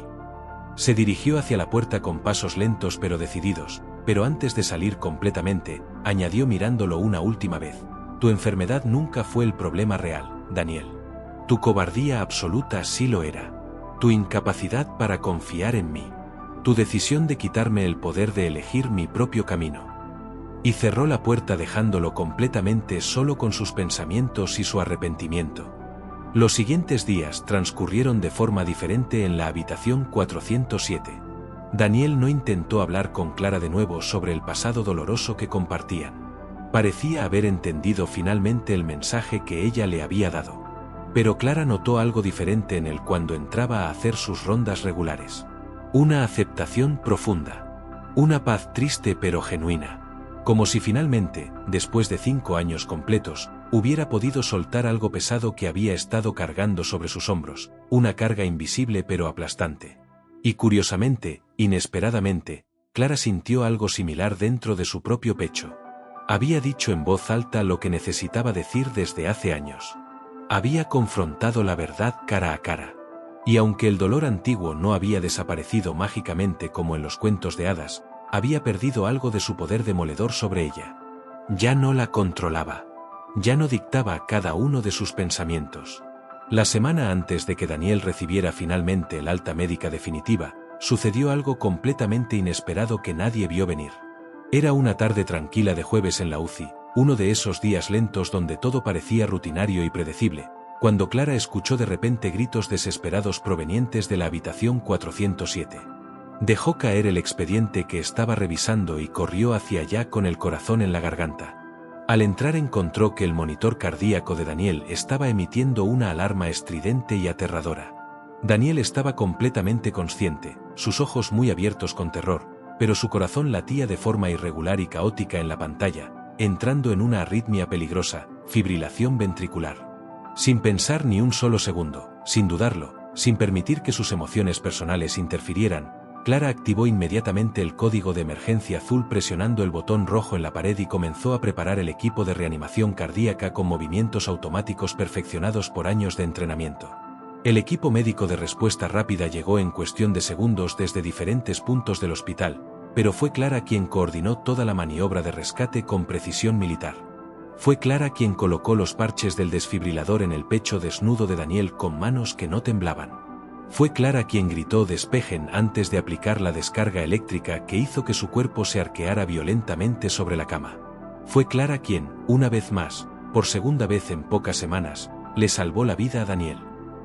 Se dirigió hacia la puerta con pasos lentos pero decididos, pero antes de salir completamente, añadió mirándolo una última vez: tu enfermedad nunca fue el problema real, Daniel. Tu cobardía absoluta sí lo era. Tu incapacidad para confiar en mí. Tu decisión de quitarme el poder de elegir mi propio camino. Y cerró la puerta dejándolo completamente solo con sus pensamientos y su arrepentimiento. Los siguientes días transcurrieron de forma diferente en la habitación 407. Daniel no intentó hablar con Clara de nuevo sobre el pasado doloroso que compartían. Parecía haber entendido finalmente el mensaje que ella le había dado. Pero Clara notó algo diferente en él cuando entraba a hacer sus rondas regulares. Una aceptación profunda. Una paz triste pero genuina. Como si finalmente, después de 5 años completos, hubiera podido soltar algo pesado que había estado cargando sobre sus hombros, una carga invisible pero aplastante. Y curiosamente, inesperadamente, Clara sintió algo similar dentro de su propio pecho. Había dicho en voz alta lo que necesitaba decir desde hace años. Había confrontado la verdad cara a cara. Y aunque el dolor antiguo no había desaparecido mágicamente como en los cuentos de hadas, había perdido algo de su poder demoledor sobre ella. Ya no la controlaba. Ya no dictaba cada uno de sus pensamientos. La semana antes de que Daniel recibiera finalmente el alta médica definitiva, sucedió algo completamente inesperado que nadie vio venir. Era una tarde tranquila de jueves en la UCI, uno de esos días lentos donde todo parecía rutinario y predecible, cuando Clara escuchó de repente gritos desesperados provenientes de la habitación 407. Dejó caer el expediente que estaba revisando y corrió hacia allá con el corazón en la garganta. Al entrar encontró que el monitor cardíaco de Daniel estaba emitiendo una alarma estridente y aterradora. Daniel estaba completamente consciente, sus ojos muy abiertos con terror, pero su corazón latía de forma irregular y caótica en la pantalla, entrando en una arritmia peligrosa, fibrilación ventricular. Sin pensar ni un solo segundo, sin dudarlo, sin permitir que sus emociones personales interfirieran, Clara activó inmediatamente el código de emergencia azul presionando el botón rojo en la pared y comenzó a preparar el equipo de reanimación cardíaca con movimientos automáticos perfeccionados por años de entrenamiento. El equipo médico de respuesta rápida llegó en cuestión de segundos desde diferentes puntos del hospital, pero fue Clara quien coordinó toda la maniobra de rescate con precisión militar. Fue Clara quien colocó los parches del desfibrilador en el pecho desnudo de Daniel con manos que no temblaban. Fue Clara quien gritó despejen antes de aplicar la descarga eléctrica que hizo que su cuerpo se arqueara violentamente sobre la cama. Fue Clara quien, una vez más, por segunda vez en pocas semanas, le salvó la vida a Daniel.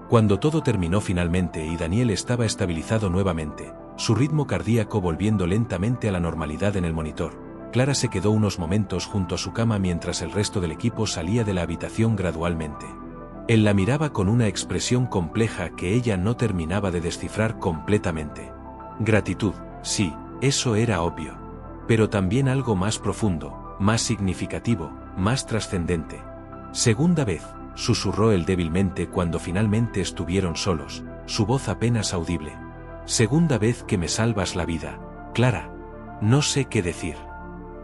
Cuando todo terminó finalmente y Daniel estaba estabilizado nuevamente, su ritmo cardíaco volviendo lentamente a la normalidad en el monitor, Clara se quedó unos momentos junto a su cama mientras el resto del equipo salía de la habitación gradualmente. Él la miraba con una expresión compleja que ella no terminaba de descifrar completamente. Gratitud, sí, eso era obvio. Pero también algo más profundo, más significativo, más trascendente. Segunda vez, susurró él débilmente cuando finalmente estuvieron solos, su voz apenas audible. Segunda vez que me salvas la vida, Clara. No sé qué decir.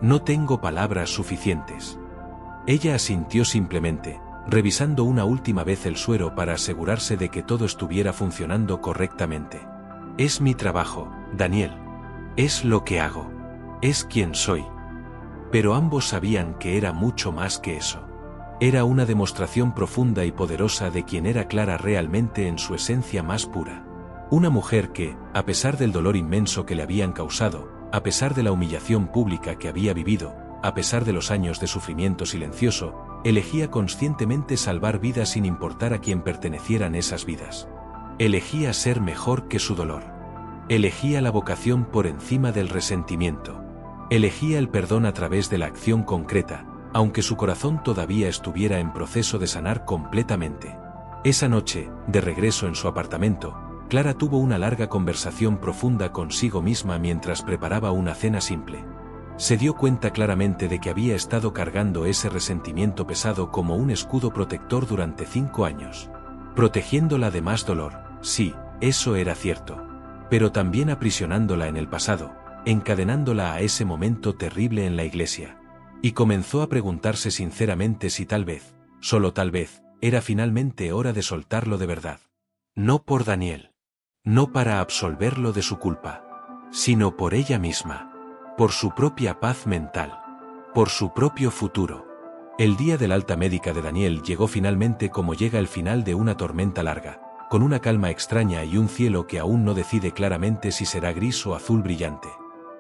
No tengo palabras suficientes. Ella asintió simplemente, revisando una última vez el suero para asegurarse de que todo estuviera funcionando correctamente. Es mi trabajo, Daniel. Es lo que hago. Es quien soy. Pero ambos sabían que era mucho más que eso. Era una demostración profunda y poderosa de quién era Clara realmente en su esencia más pura. Una mujer que, a pesar del dolor inmenso que le habían causado, a pesar de la humillación pública que había vivido, a pesar de los años de sufrimiento silencioso, elegía conscientemente salvar vidas sin importar a quién pertenecieran esas vidas. Elegía ser mejor que su dolor. Elegía la vocación por encima del resentimiento. Elegía el perdón a través de la acción concreta, aunque su corazón todavía estuviera en proceso de sanar completamente. Esa noche, de regreso en su apartamento, Clara tuvo una larga conversación profunda consigo misma mientras preparaba una cena simple. Se dio cuenta claramente de que había estado cargando ese resentimiento pesado como un escudo protector durante 5 años. Protegiéndola de más dolor, sí, eso era cierto. Pero también aprisionándola en el pasado, encadenándola a ese momento terrible en la iglesia. Y comenzó a preguntarse sinceramente si tal vez, solo tal vez, era finalmente hora de soltarlo de verdad. No por Daniel. No para absolverlo de su culpa, sino por ella misma, por su propia paz mental, por su propio futuro. El día del alta médica de Daniel llegó finalmente como llega el final de una tormenta larga, con una calma extraña y un cielo que aún no decide claramente si será gris o azul brillante.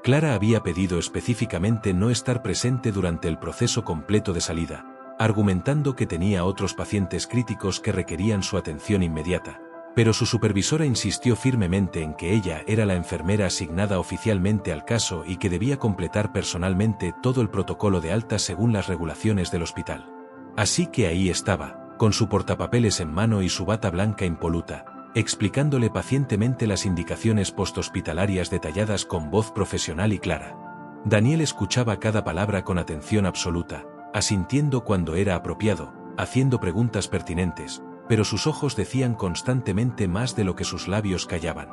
Clara había pedido específicamente no estar presente durante el proceso completo de salida, argumentando que tenía otros pacientes críticos que requerían su atención inmediata. Pero su supervisora insistió firmemente en que ella era la enfermera asignada oficialmente al caso y que debía completar personalmente todo el protocolo de alta según las regulaciones del hospital. Así que ahí estaba, con su portapapeles en mano y su bata blanca impoluta, explicándole pacientemente las indicaciones posthospitalarias detalladas con voz profesional y clara. Daniel escuchaba cada palabra con atención absoluta, asintiendo cuando era apropiado, haciendo preguntas pertinentes, pero sus ojos decían constantemente más de lo que sus labios callaban.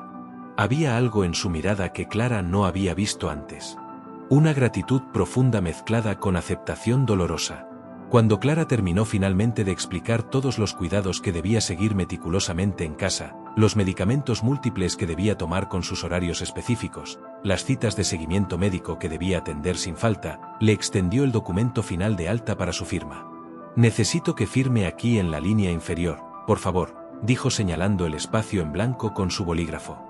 Había algo en su mirada que Clara no había visto antes. Una gratitud profunda mezclada con aceptación dolorosa. Cuando Clara terminó finalmente de explicar todos los cuidados que debía seguir meticulosamente en casa, los medicamentos múltiples que debía tomar con sus horarios específicos, las citas de seguimiento médico que debía atender sin falta, le extendió el documento final de alta para su firma. Necesito que firme aquí en la línea inferior, por favor, dijo señalando el espacio en blanco con su bolígrafo.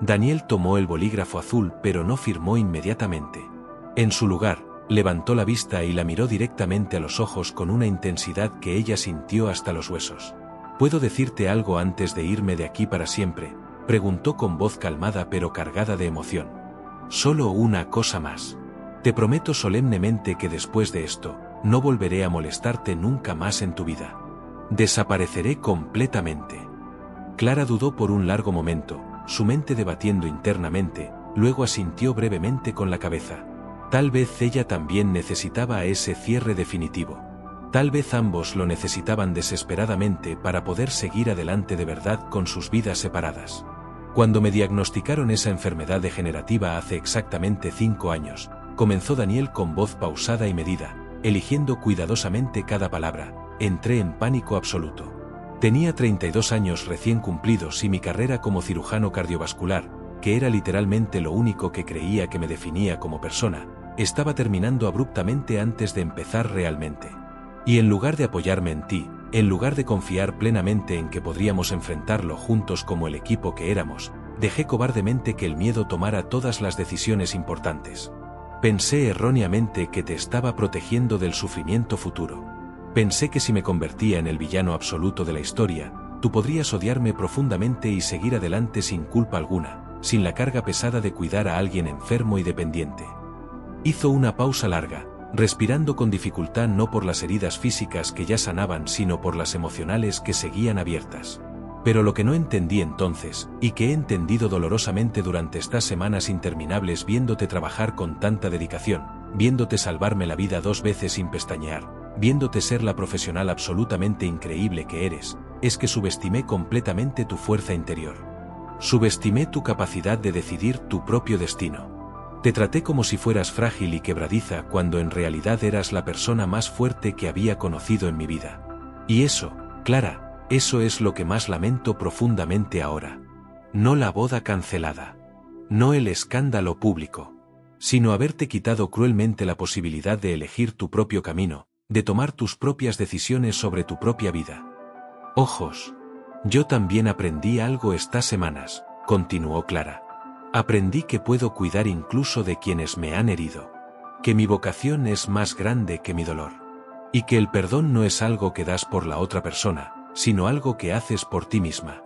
Daniel tomó el bolígrafo azul pero no firmó inmediatamente. En su lugar, levantó la vista y la miró directamente a los ojos con una intensidad que ella sintió hasta los huesos. ¿Puedo decirte algo antes de irme de aquí para siempre?, preguntó con voz calmada pero cargada de emoción. Solo una cosa más. Te prometo solemnemente que después de esto, no volveré a molestarte nunca más en tu vida. Desapareceré completamente. Clara dudó por un largo momento, su mente debatiendo internamente, luego asintió brevemente con la cabeza. Tal vez ella también necesitaba ese cierre definitivo. Tal vez ambos lo necesitaban desesperadamente para poder seguir adelante de verdad con sus vidas separadas. Cuando me diagnosticaron esa enfermedad degenerativa hace exactamente 5 años, comenzó Daniel con voz pausada y medida, eligiendo cuidadosamente cada palabra, entré en pánico absoluto. Tenía 32 años recién cumplidos y mi carrera como cirujano cardiovascular, que era literalmente lo único que creía que me definía como persona, estaba terminando abruptamente antes de empezar realmente. Y en lugar de apoyarme en ti, en lugar de confiar plenamente en que podríamos enfrentarlo juntos como el equipo que éramos, dejé cobardemente que el miedo tomara todas las decisiones importantes. Pensé erróneamente que te estaba protegiendo del sufrimiento futuro. Pensé que si me convertía en el villano absoluto de la historia, tú podrías odiarme profundamente y seguir adelante sin culpa alguna, sin la carga pesada de cuidar a alguien enfermo y dependiente. Hizo una pausa larga, respirando con dificultad no por las heridas físicas que ya sanaban sino por las emocionales que seguían abiertas. Pero lo que no entendí entonces, y que he entendido dolorosamente durante estas semanas interminables viéndote trabajar con tanta dedicación, viéndote salvarme la vida 2 veces sin pestañear, viéndote ser la profesional absolutamente increíble que eres, es que subestimé completamente tu fuerza interior. Subestimé tu capacidad de decidir tu propio destino. Te traté como si fueras frágil y quebradiza cuando en realidad eras la persona más fuerte que había conocido en mi vida. Y eso, Clara, eso es lo que más lamento profundamente ahora. No la boda cancelada. No el escándalo público. Sino haberte quitado cruelmente la posibilidad de elegir tu propio camino, de tomar tus propias decisiones sobre tu propia vida. Ojos. Yo también aprendí algo estas semanas, continuó Clara. Aprendí que puedo cuidar incluso de quienes me han herido, que mi vocación es más grande que mi dolor, y que el perdón no es algo que das por la otra persona, sino algo que haces por ti misma.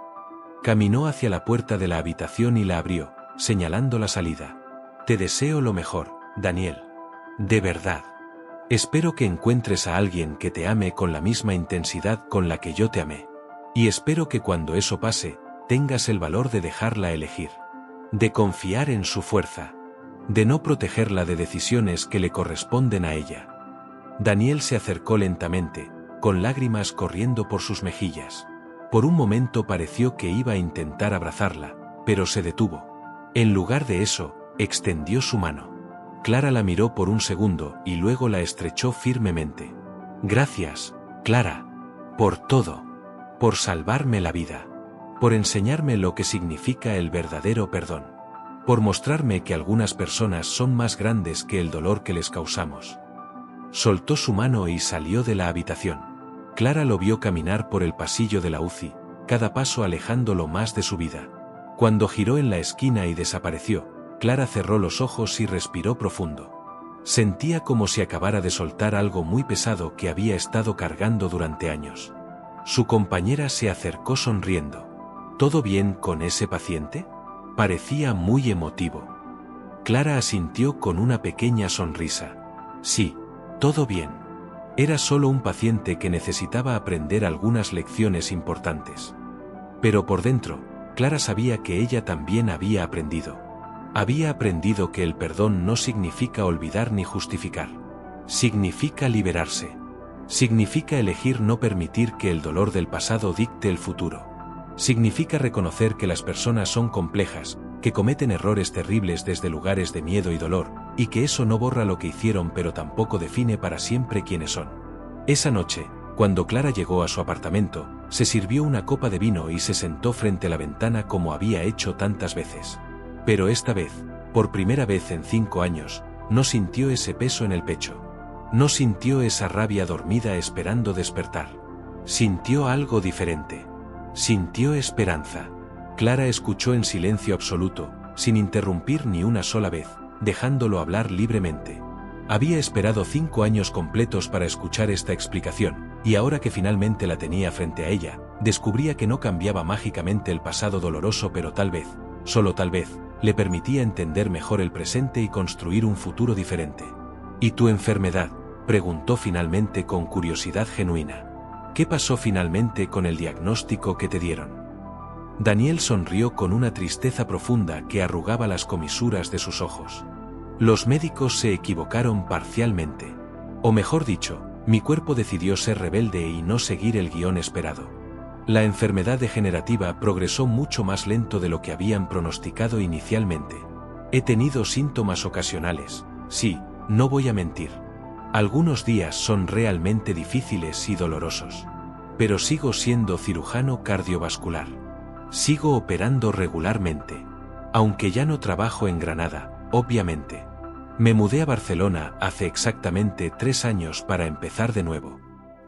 Caminó hacia la puerta de la habitación y la abrió, señalando la salida. Te deseo lo mejor, Daniel. De verdad. Espero que encuentres a alguien que te ame con la misma intensidad con la que yo te amé. Y espero que cuando eso pase, tengas el valor de dejarla elegir. De confiar en su fuerza, de no protegerla de decisiones que le corresponden a ella. Daniel se acercó lentamente, con lágrimas corriendo por sus mejillas. Por un momento pareció que iba a intentar abrazarla, pero se detuvo. En lugar de eso, extendió su mano. Clara la miró por un segundo y luego la estrechó firmemente. Gracias, Clara, por todo, por salvarme la vida. Por enseñarme lo que significa el verdadero perdón. Por mostrarme que algunas personas son más grandes que el dolor que les causamos. Soltó su mano y salió de la habitación. Clara lo vio caminar por el pasillo de la UCI, cada paso alejándolo más de su vida. Cuando giró en la esquina y desapareció, Clara cerró los ojos y respiró profundo. Sentía como si acabara de soltar algo muy pesado que había estado cargando durante años. Su compañera se acercó sonriendo. ¿Todo bien con ese paciente? Parecía muy emotivo. Clara asintió con una pequeña sonrisa. Sí, todo bien. Era solo un paciente que necesitaba aprender algunas lecciones importantes. Pero por dentro, Clara sabía que ella también había aprendido. Había aprendido que el perdón no significa olvidar ni justificar. Significa liberarse. Significa elegir no permitir que el dolor del pasado dicte el futuro. Significa reconocer que las personas son complejas, que cometen errores terribles desde lugares de miedo y dolor, y que eso no borra lo que hicieron pero tampoco define para siempre quiénes son. Esa noche, cuando Clara llegó a su apartamento, se sirvió una copa de vino y se sentó frente a la ventana como había hecho tantas veces. Pero esta vez, por primera vez en 5 años, no sintió ese peso en el pecho. No sintió esa rabia dormida esperando despertar. Sintió algo diferente. Sintió esperanza. Clara escuchó en silencio absoluto, sin interrumpir ni una sola vez, dejándolo hablar libremente. Había esperado 5 años completos para escuchar esta explicación, y ahora que finalmente la tenía frente a ella, descubría que no cambiaba mágicamente el pasado doloroso, pero tal vez, solo tal vez, le permitía entender mejor el presente y construir un futuro diferente. ¿Y tu enfermedad? Preguntó finalmente con curiosidad genuina. ¿Qué pasó finalmente con el diagnóstico que te dieron? Daniel sonrió con una tristeza profunda que arrugaba las comisuras de sus ojos. Los médicos se equivocaron parcialmente. O mejor dicho, mi cuerpo decidió ser rebelde y no seguir el guión esperado. La enfermedad degenerativa progresó mucho más lento de lo que habían pronosticado inicialmente. He tenido síntomas ocasionales, sí, no voy a mentir. Algunos días son realmente difíciles y dolorosos. Pero sigo siendo cirujano cardiovascular. Sigo operando regularmente. Aunque ya no trabajo en Granada, obviamente. Me mudé a Barcelona hace exactamente 3 años para empezar de nuevo.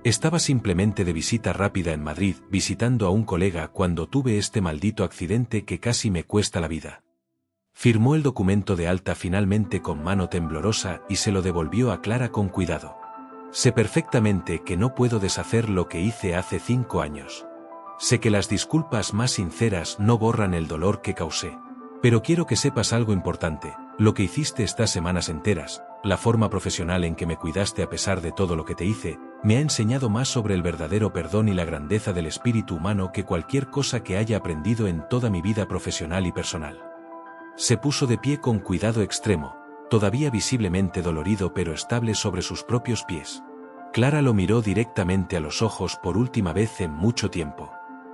Estaba simplemente de visita rápida en Madrid, visitando a un colega cuando tuve este maldito accidente que casi me cuesta la vida. Firmó el documento de alta finalmente con mano temblorosa y se lo devolvió a Clara con cuidado. Sé perfectamente que no puedo deshacer lo que hice hace 5 años. Sé que las disculpas más sinceras no borran el dolor que causé. Pero quiero que sepas algo importante. Lo que hiciste estas semanas enteras, la forma profesional en que me cuidaste a pesar de todo lo que te hice, me ha enseñado más sobre el verdadero perdón y la grandeza del espíritu humano que cualquier cosa que haya aprendido en toda mi vida profesional y personal. Se puso de pie con cuidado extremo, todavía visiblemente dolorido pero estable sobre sus propios pies. Clara lo miró directamente a los ojos por última vez en mucho tiempo.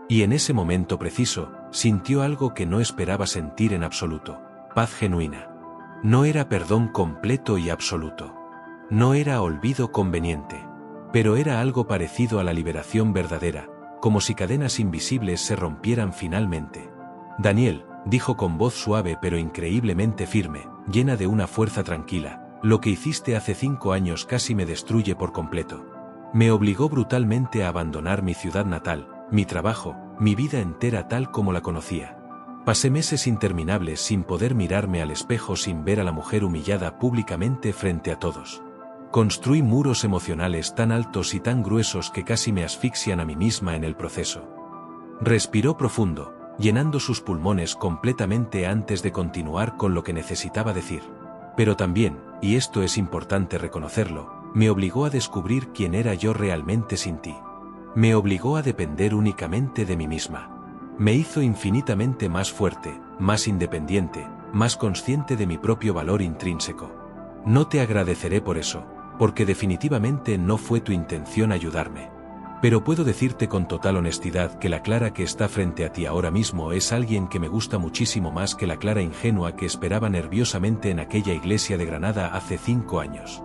Y en ese momento preciso, sintió algo que no esperaba sentir en absoluto: paz genuina. No era perdón completo y absoluto. No era olvido conveniente. Pero era algo parecido a la liberación verdadera, como si cadenas invisibles se rompieran finalmente. Daniel, dijo con voz suave pero increíblemente firme, llena de una fuerza tranquila, lo que hiciste hace 5 años casi me destruye por completo. Me obligó brutalmente a abandonar mi ciudad natal, mi trabajo, mi vida entera tal como la conocía. Pasé meses interminables sin poder mirarme al espejo sin ver a la mujer humillada públicamente frente a todos. Construí muros emocionales tan altos y tan gruesos que casi me asfixian a mí misma en el proceso. Respiró profundo, llenando sus pulmones completamente antes de continuar con lo que necesitaba decir. Pero también, y esto es importante reconocerlo, me obligó a descubrir quién era yo realmente sin ti. Me obligó a depender únicamente de mí misma. Me hizo infinitamente más fuerte, más independiente, más consciente de mi propio valor intrínseco. No te agradeceré por eso, porque definitivamente no fue tu intención ayudarme. Pero puedo decirte con total honestidad que la Clara que está frente a ti ahora mismo es alguien que me gusta muchísimo más que la Clara ingenua que esperaba nerviosamente en aquella iglesia de Granada hace 5 años.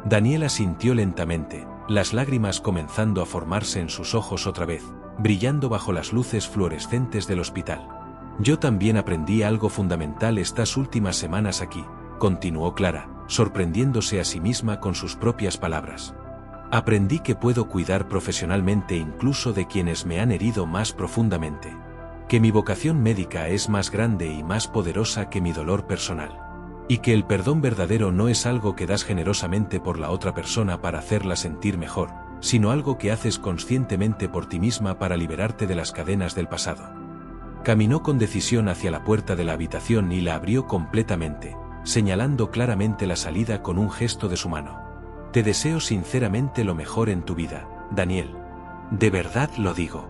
Daniela sintió lentamente, las lágrimas comenzando a formarse en sus ojos otra vez, brillando bajo las luces fluorescentes del hospital. Yo también aprendí algo fundamental estas últimas semanas aquí, continuó Clara, sorprendiéndose a sí misma con sus propias palabras. Aprendí que puedo cuidar profesionalmente incluso de quienes me han herido más profundamente. Que mi vocación médica es más grande y más poderosa que mi dolor personal. Y que el perdón verdadero no es algo que das generosamente por la otra persona para hacerla sentir mejor, sino algo que haces conscientemente por ti misma para liberarte de las cadenas del pasado. Caminó con decisión hacia la puerta de la habitación y la abrió completamente, señalando claramente la salida con un gesto de su mano. Te deseo sinceramente lo mejor en tu vida, Daniel. De verdad lo digo.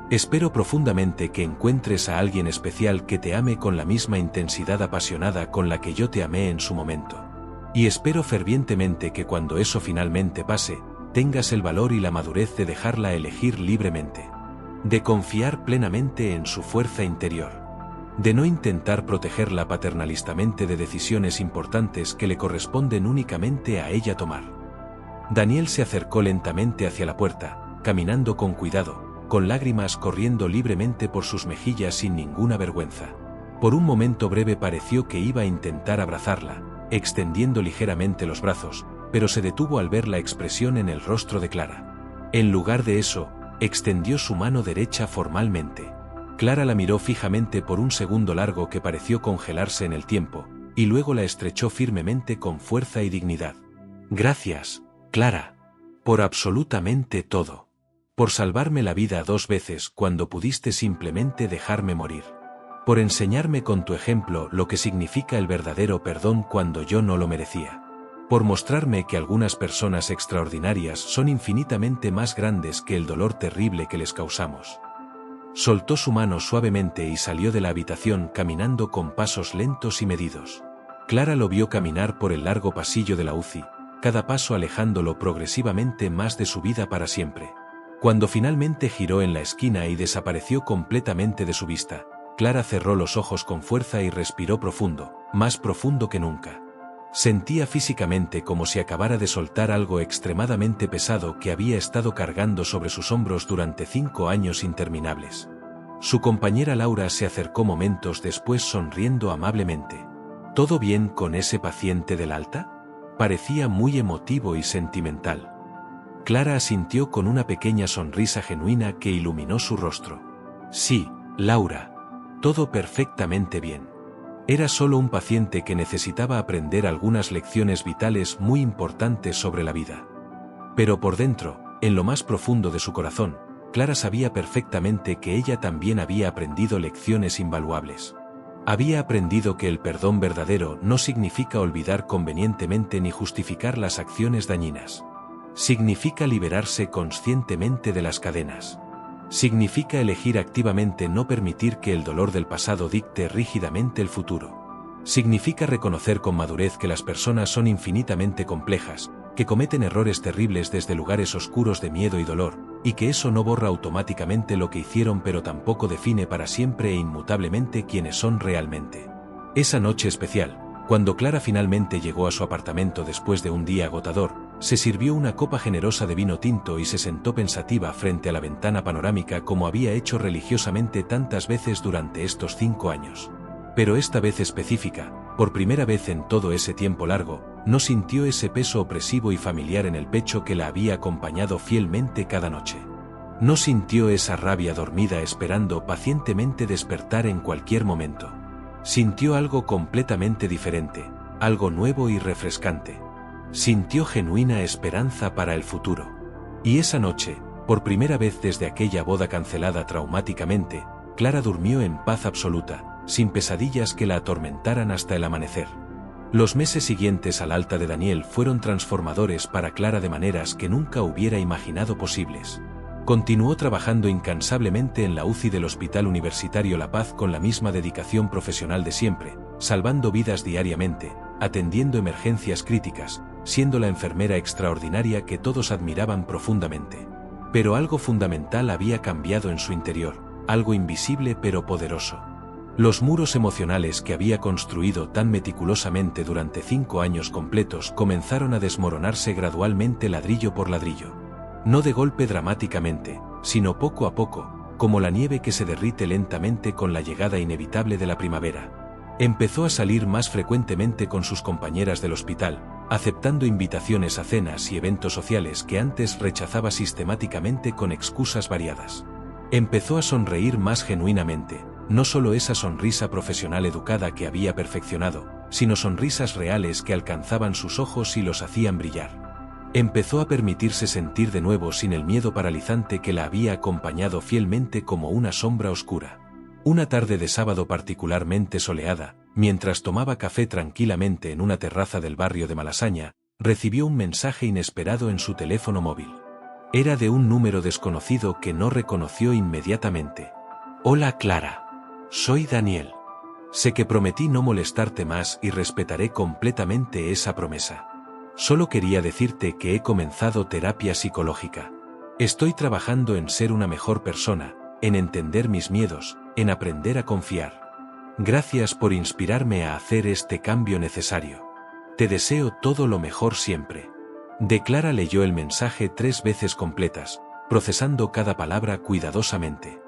Espero profundamente que encuentres a alguien especial que te ame con la misma intensidad apasionada con la que yo te amé en su momento. Y espero fervientemente que cuando eso finalmente pase, tengas el valor y la madurez de dejarla elegir libremente. De confiar plenamente en su fuerza interior. De no intentar protegerla paternalistamente de decisiones importantes que le corresponden únicamente a ella tomar. Daniel se acercó lentamente hacia la puerta, caminando con cuidado, con lágrimas corriendo libremente por sus mejillas sin ninguna vergüenza. Por un momento breve pareció que iba a intentar abrazarla, extendiendo ligeramente los brazos, pero se detuvo al ver la expresión en el rostro de Clara. En lugar de eso, extendió su mano derecha formalmente. Clara la miró fijamente por un segundo largo que pareció congelarse en el tiempo, y luego la estrechó firmemente con fuerza y dignidad. Gracias, Clara. Por absolutamente todo. Por salvarme la vida 2 veces cuando pudiste simplemente dejarme morir. Por enseñarme con tu ejemplo lo que significa el verdadero perdón cuando yo no lo merecía. por mostrarme que algunas personas extraordinarias son infinitamente más grandes que el dolor terrible que les causamos. Soltó su mano suavemente y salió de la habitación caminando con pasos lentos y medidos. Clara lo vio caminar por el largo pasillo de la UCI, cada paso alejándolo progresivamente más de su vida para siempre. Cuando finalmente giró en la esquina y desapareció completamente de su vista, Clara cerró los ojos con fuerza y respiró profundo, más profundo que nunca. Sentía físicamente como si acabara de soltar algo extremadamente pesado que había estado cargando sobre sus hombros durante 5 años interminables. Su compañera Laura se acercó momentos después sonriendo amablemente. ¿Todo bien con ese paciente del alta? Parecía muy emotivo y sentimental. Clara asintió con una pequeña sonrisa genuina que iluminó su rostro. Sí, Laura. Todo perfectamente bien. Era solo un paciente que necesitaba aprender algunas lecciones vitales muy importantes sobre la vida. Pero por dentro, en lo más profundo de su corazón, Clara sabía perfectamente que ella también había aprendido lecciones invaluables. Había aprendido que el perdón verdadero no significa olvidar convenientemente ni justificar las acciones dañinas. Significa liberarse conscientemente de las cadenas. Significa elegir activamente no permitir que el dolor del pasado dicte rígidamente el futuro. Significa reconocer con madurez que las personas son infinitamente complejas, que cometen errores terribles desde lugares oscuros de miedo y dolor, y que eso no borra automáticamente lo que hicieron pero tampoco define para siempre e inmutablemente quiénes son realmente. Esa noche especial, cuando Clara finalmente llegó a su apartamento después de un día agotador, se sirvió una copa generosa de vino tinto y se sentó pensativa frente a la ventana panorámica como había hecho religiosamente tantas veces durante estos 5 años. Pero esta vez específica, por primera vez en todo ese tiempo largo, no sintió ese peso opresivo y familiar en el pecho que la había acompañado fielmente cada noche. No sintió esa rabia dormida esperando pacientemente despertar en cualquier momento. Sintió algo completamente diferente, algo nuevo y refrescante. Sintió genuina esperanza para el futuro. Y esa noche, por primera vez desde aquella boda cancelada traumáticamente, Clara durmió en paz absoluta, sin pesadillas que la atormentaran hasta el amanecer. Los meses siguientes al alta de Daniel fueron transformadores para Clara de maneras que nunca hubiera imaginado posibles. Continuó trabajando incansablemente en la UCI del Hospital Universitario La Paz con la misma dedicación profesional de siempre, salvando vidas diariamente, atendiendo emergencias críticas, siendo la enfermera extraordinaria que todos admiraban profundamente. Pero algo fundamental había cambiado en su interior, algo invisible pero poderoso. Los muros emocionales que había construido tan meticulosamente durante 5 años completos comenzaron a desmoronarse gradualmente ladrillo por ladrillo. No de golpe dramáticamente, sino poco a poco, como la nieve que se derrite lentamente con la llegada inevitable de la primavera. Empezó a salir más frecuentemente con sus compañeras del hospital, aceptando invitaciones a cenas y eventos sociales que antes rechazaba sistemáticamente con excusas variadas. Empezó a sonreír más genuinamente, no solo esa sonrisa profesional educada que había perfeccionado, sino sonrisas reales que alcanzaban sus ojos y los hacían brillar. Empezó a permitirse sentir de nuevo sin el miedo paralizante que la había acompañado fielmente como una sombra oscura. Una tarde de sábado particularmente soleada, mientras tomaba café tranquilamente en una terraza del barrio de Malasaña, recibió un mensaje inesperado en su teléfono móvil. Era de un número desconocido que no reconoció inmediatamente. Hola Clara. Soy Daniel. Sé que prometí no molestarte más y respetaré completamente esa promesa. Solo quería decirte que he comenzado terapia psicológica. Estoy trabajando en ser una mejor persona, en entender mis miedos, en aprender a confiar. Gracias por inspirarme a hacer este cambio necesario. Te deseo todo lo mejor siempre. Clara leyó el mensaje 3 veces completas, procesando cada palabra cuidadosamente.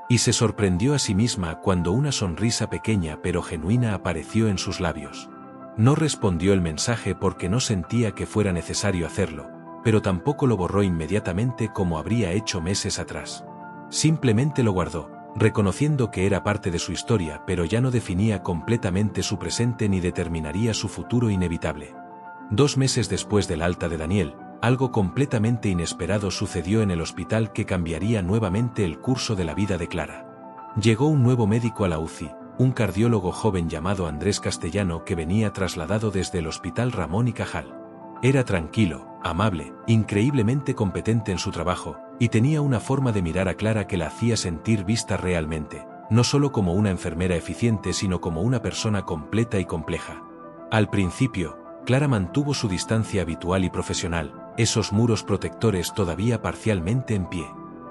Y se sorprendió a sí misma cuando una sonrisa pequeña pero genuina apareció en sus labios. No respondió el mensaje porque no sentía que fuera necesario hacerlo, pero tampoco lo borró inmediatamente como habría hecho meses atrás. Simplemente lo guardó, reconociendo que era parte de su historia pero ya no definía completamente su presente ni determinaría su futuro inevitable. 2 meses después del alta de Daniel, algo completamente inesperado sucedió en el hospital que cambiaría nuevamente el curso de la vida de Clara. Llegó un nuevo médico a la UCI, un cardiólogo joven llamado Andrés Castellano que venía trasladado desde el Hospital Ramón y Cajal. Era tranquilo, amable, increíblemente competente en su trabajo, y tenía una forma de mirar a Clara que la hacía sentir vista realmente, no solo como una enfermera eficiente sino como una persona completa y compleja. Al principio, Clara mantuvo su distancia habitual y profesional, esos muros protectores todavía parcialmente en pie.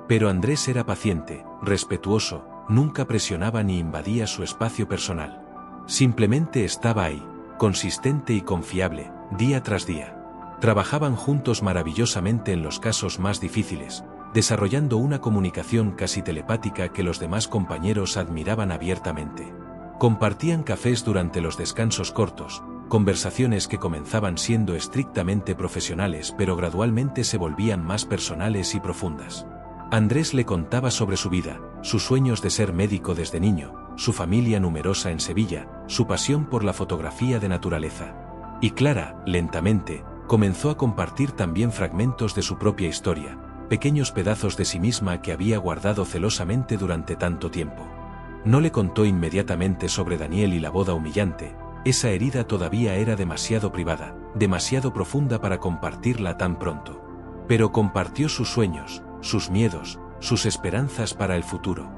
Pero Andrés era paciente, respetuoso, nunca presionaba ni invadía su espacio personal. Simplemente estaba ahí, consistente y confiable, día tras día. Trabajaban juntos maravillosamente en los casos más difíciles, desarrollando una comunicación casi telepática que los demás compañeros admiraban abiertamente. Compartían cafés durante los descansos cortos, conversaciones que comenzaban siendo estrictamente profesionales pero gradualmente se volvían más personales y profundas. Andrés le contaba sobre su vida, sus sueños de ser médico desde niño, su familia numerosa en Sevilla, su pasión por la fotografía de naturaleza. Y Clara, lentamente, comenzó a compartir también fragmentos de su propia historia, pequeños pedazos de sí misma que había guardado celosamente durante tanto tiempo. No le contó inmediatamente sobre Daniel y la boda humillante, esa herida todavía era demasiado privada, demasiado profunda para compartirla tan pronto. Pero compartió sus sueños, sus miedos, sus esperanzas para el futuro.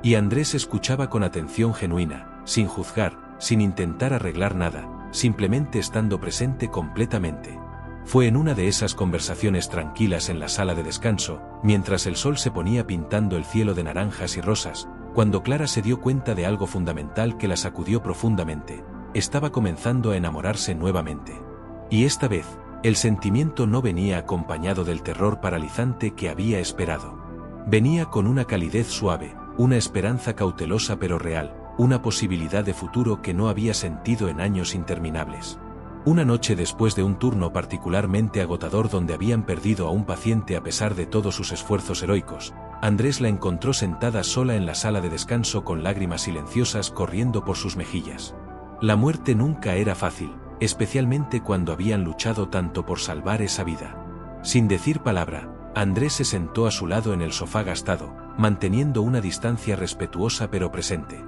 Y Andrés escuchaba con atención genuina, sin juzgar, sin intentar arreglar nada, simplemente estando presente completamente. Fue en una de esas conversaciones tranquilas en la sala de descanso, mientras el sol se ponía pintando el cielo de naranjas y rosas, cuando Clara se dio cuenta de algo fundamental que la sacudió profundamente. Estaba comenzando a enamorarse nuevamente. Y esta vez, el sentimiento no venía acompañado del terror paralizante que había esperado. Venía con una calidez suave, una esperanza cautelosa pero real, una posibilidad de futuro que no había sentido en años interminables. Una noche después de un turno particularmente agotador donde habían perdido a un paciente a pesar de todos sus esfuerzos heroicos, Andrés la encontró sentada sola en la sala de descanso con lágrimas silenciosas corriendo por sus mejillas. La muerte nunca era fácil, especialmente cuando habían luchado tanto por salvar esa vida. Sin decir palabra, Andrés se sentó a su lado en el sofá gastado, manteniendo una distancia respetuosa pero presente.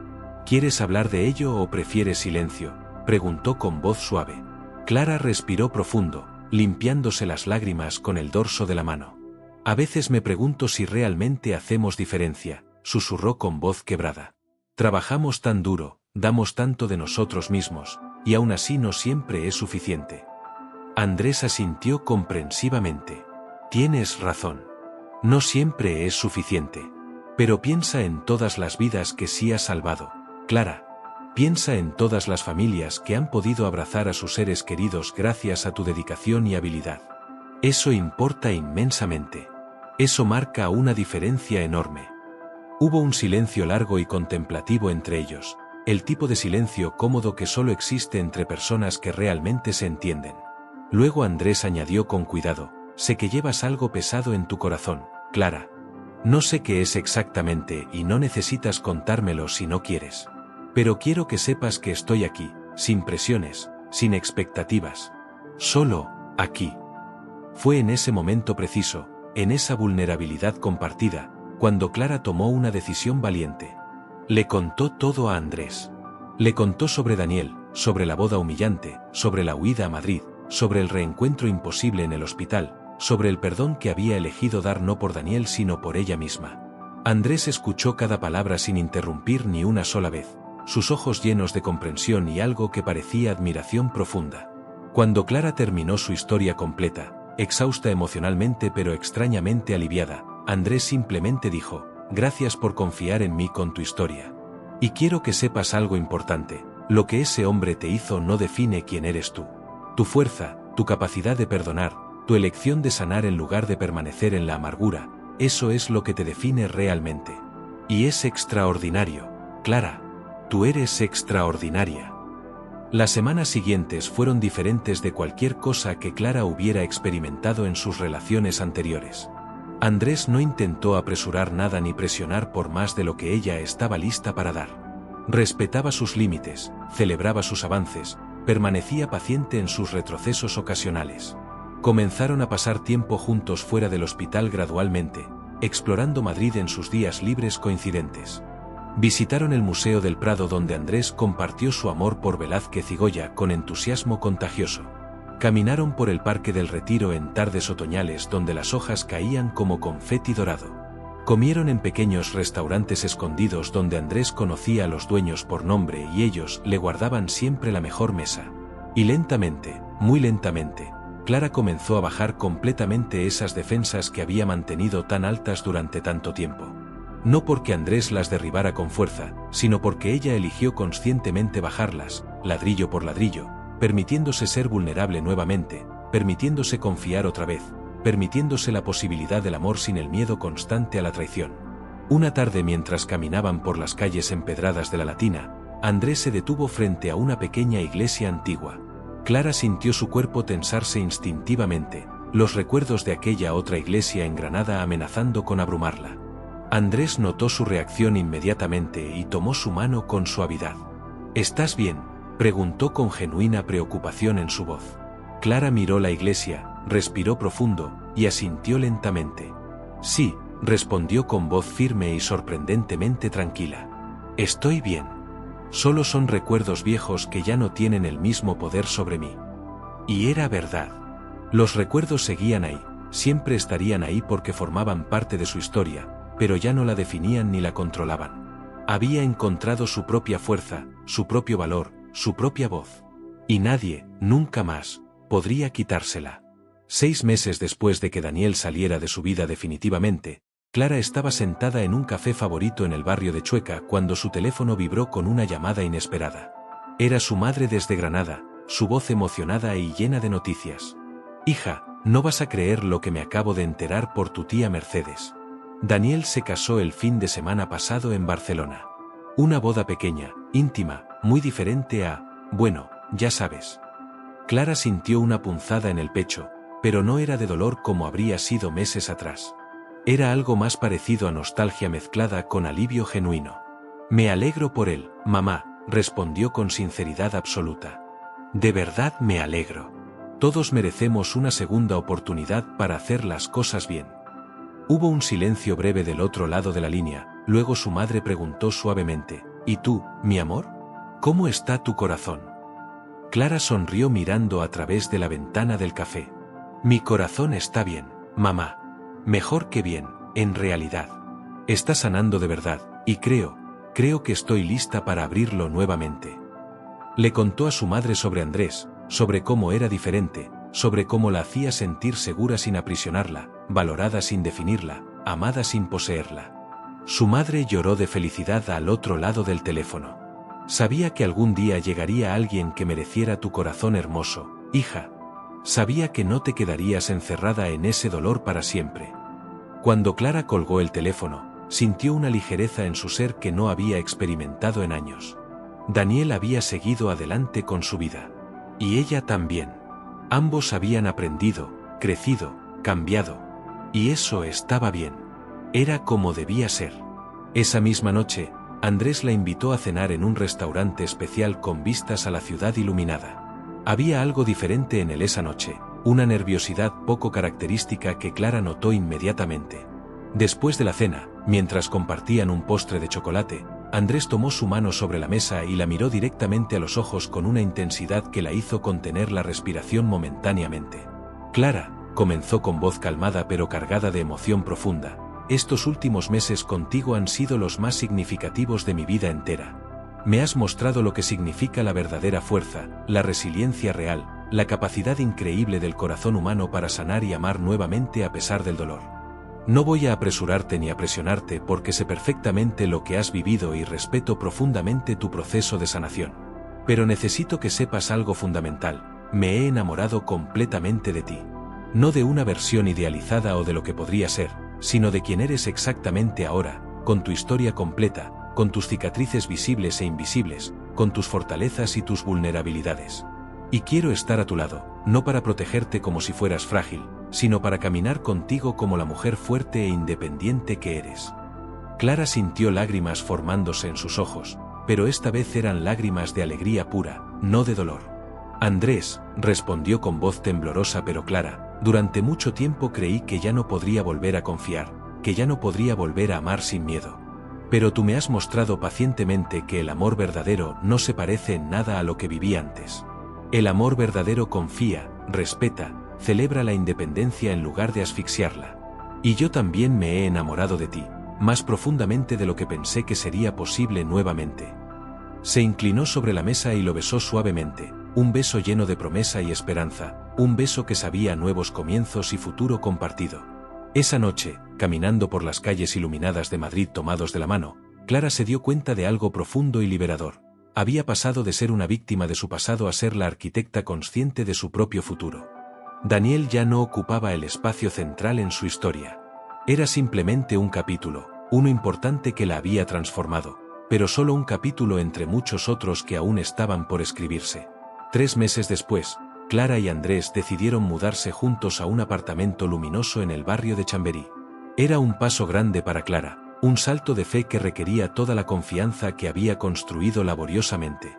¿Quieres hablar de ello o prefieres silencio?, preguntó con voz suave. Clara respiró profundo, limpiándose las lágrimas con el dorso de la mano. A veces me pregunto si realmente hacemos diferencia, susurró con voz quebrada. Trabajamos tan duro, damos tanto de nosotros mismos, y aún así no siempre es suficiente. Andrés asintió comprensivamente. Tienes razón. No siempre es suficiente. Pero piensa en todas las vidas que sí has salvado, Clara. Piensa en todas las familias que han podido abrazar a sus seres queridos gracias a tu dedicación y habilidad. Eso importa inmensamente. Eso marca una diferencia enorme. Hubo un silencio largo y contemplativo entre ellos, el tipo de silencio cómodo que solo existe entre personas que realmente se entienden. Luego Andrés añadió con cuidado, sé que llevas algo pesado en tu corazón, Clara. No sé qué es exactamente y no necesitas contármelo si no quieres. Pero quiero que sepas que estoy aquí, sin presiones, sin expectativas. Solo, aquí. Fue en ese momento preciso, en esa vulnerabilidad compartida, cuando Clara tomó una decisión valiente. Le contó todo a Andrés. Le contó sobre Daniel, sobre la boda humillante, sobre la huida a Madrid, sobre el reencuentro imposible en el hospital, sobre el perdón que había elegido dar no por Daniel sino por ella misma. Andrés escuchó cada palabra sin interrumpir ni una sola vez, sus ojos llenos de comprensión y algo que parecía admiración profunda. Cuando Clara terminó su historia completa, exhausta emocionalmente pero extrañamente aliviada, Andrés simplemente dijo, gracias por confiar en mí con tu historia. Y quiero que sepas algo importante, lo que ese hombre te hizo no define quién eres tú. Tu fuerza, tu capacidad de perdonar, tu elección de sanar en lugar de permanecer en la amargura, eso es lo que te define realmente. Y es extraordinario, Clara. Tú eres extraordinaria. Las semanas siguientes fueron diferentes de cualquier cosa que Clara hubiera experimentado en sus relaciones anteriores. Andrés no intentó apresurar nada ni presionar por más de lo que ella estaba lista para dar. Respetaba sus límites, celebraba sus avances, permanecía paciente en sus retrocesos ocasionales. Comenzaron a pasar tiempo juntos fuera del hospital gradualmente, explorando Madrid en sus días libres coincidentes. Visitaron el Museo del Prado donde Andrés compartió su amor por Velázquez y Goya con entusiasmo contagioso. Caminaron por el Parque del Retiro en tardes otoñales donde las hojas caían como confeti dorado. Comieron en pequeños restaurantes escondidos donde Andrés conocía a los dueños por nombre y ellos le guardaban siempre la mejor mesa. Y lentamente, muy lentamente, Clara comenzó a bajar completamente esas defensas que había mantenido tan altas durante tanto tiempo. No porque Andrés las derribara con fuerza, sino porque ella eligió conscientemente bajarlas, ladrillo por ladrillo, permitiéndose ser vulnerable nuevamente, permitiéndose confiar otra vez, permitiéndose la posibilidad del amor sin el miedo constante a la traición. Una tarde mientras caminaban por las calles empedradas de la Latina, Andrés se detuvo frente a una pequeña iglesia antigua. Clara sintió su cuerpo tensarse instintivamente, los recuerdos de aquella otra iglesia en Granada amenazando con abrumarla. Andrés notó su reacción inmediatamente y tomó su mano con suavidad. ¿Estás bien?, preguntó con genuina preocupación en su voz. Clara miró la iglesia, respiró profundo, y asintió lentamente. Sí, respondió con voz firme y sorprendentemente tranquila. Estoy bien. Solo son recuerdos viejos que ya no tienen el mismo poder sobre mí. Y era verdad. Los recuerdos seguían ahí, siempre estarían ahí porque formaban parte de su historia, pero ya no la definían ni la controlaban. Había encontrado su propia fuerza, su propio valor, su propia voz. Y nadie, nunca más, podría quitársela. 6 meses después de que Daniel saliera de su vida definitivamente, Clara estaba sentada en un café favorito en el barrio de Chueca cuando su teléfono vibró con una llamada inesperada. Era su madre desde Granada, su voz emocionada y llena de noticias. Hija, no vas a creer lo que me acabo de enterar por tu tía Mercedes. Daniel se casó el fin de semana pasado en Barcelona. Una boda pequeña, íntima, muy diferente a, bueno, ya sabes. Clara sintió una punzada en el pecho, pero no era de dolor como habría sido meses atrás. Era algo más parecido a nostalgia mezclada con alivio genuino. Me alegro por él, mamá, respondió con sinceridad absoluta. De verdad me alegro. Todos merecemos una segunda oportunidad para hacer las cosas bien. Hubo un silencio breve del otro lado de la línea, luego su madre preguntó suavemente, ¿y tú, mi amor? ¿Cómo está tu corazón? Clara sonrió mirando a través de la ventana del café. Mi corazón está bien, mamá. Mejor que bien, en realidad. Está sanando de verdad, y creo que estoy lista para abrirlo nuevamente. Le contó a su madre sobre Andrés, sobre cómo era diferente, sobre cómo la hacía sentir segura sin aprisionarla, valorada sin definirla, amada sin poseerla. Su madre lloró de felicidad al otro lado del teléfono. Sabía que algún día llegaría alguien que mereciera tu corazón hermoso, hija. Sabía que no te quedarías encerrada en ese dolor para siempre. Cuando Clara colgó el teléfono, sintió una ligereza en su ser que no había experimentado en años. Daniel había seguido adelante con su vida. Y ella también. Ambos habían aprendido, crecido, cambiado. Y eso estaba bien. Era como debía ser. Esa misma noche, Andrés la invitó a cenar en un restaurante especial con vistas a la ciudad iluminada. Había algo diferente en él esa noche, una nerviosidad poco característica que Clara notó inmediatamente. Después de la cena, mientras compartían un postre de chocolate, Andrés tomó su mano sobre la mesa y la miró directamente a los ojos con una intensidad que la hizo contener la respiración momentáneamente. Clara, comenzó con voz calmada pero cargada de emoción profunda, estos últimos meses contigo han sido los más significativos de mi vida entera. Me has mostrado lo que significa la verdadera fuerza, la resiliencia real, la capacidad increíble del corazón humano para sanar y amar nuevamente a pesar del dolor. No voy a apresurarte ni a presionarte porque sé perfectamente lo que has vivido y respeto profundamente tu proceso de sanación. Pero necesito que sepas algo fundamental, me he enamorado completamente de ti. No de una versión idealizada o de lo que podría ser, sino de quien eres exactamente ahora, con tu historia completa, con tus cicatrices visibles e invisibles, con tus fortalezas y tus vulnerabilidades. Y quiero estar a tu lado, no para protegerte como si fueras frágil, sino para caminar contigo como la mujer fuerte e independiente que eres. Clara sintió lágrimas formándose en sus ojos, pero esta vez eran lágrimas de alegría pura, no de dolor. Andrés, respondió con voz temblorosa pero clara, durante mucho tiempo creí que ya no podría volver a confiar, que ya no podría volver a amar sin miedo. Pero tú me has mostrado pacientemente que el amor verdadero no se parece en nada a lo que viví antes. El amor verdadero confía, respeta, celebra la independencia en lugar de asfixiarla. Y yo también me he enamorado de ti, más profundamente de lo que pensé que sería posible nuevamente. Se inclinó sobre la mesa y lo besó suavemente, un beso lleno de promesa y esperanza, un beso que sabía nuevos comienzos y futuro compartido. Esa noche, caminando por las calles iluminadas de Madrid tomados de la mano, Clara se dio cuenta de algo profundo y liberador. Había pasado de ser una víctima de su pasado a ser la arquitecta consciente de su propio futuro. Daniel ya no ocupaba el espacio central en su historia. Era simplemente un capítulo, uno importante que la había transformado, pero solo un capítulo entre muchos otros que aún estaban por escribirse. 3 meses después, Clara y Andrés decidieron mudarse juntos a un apartamento luminoso en el barrio de Chamberí. Era un paso grande para Clara, un salto de fe que requería toda la confianza que había construido laboriosamente.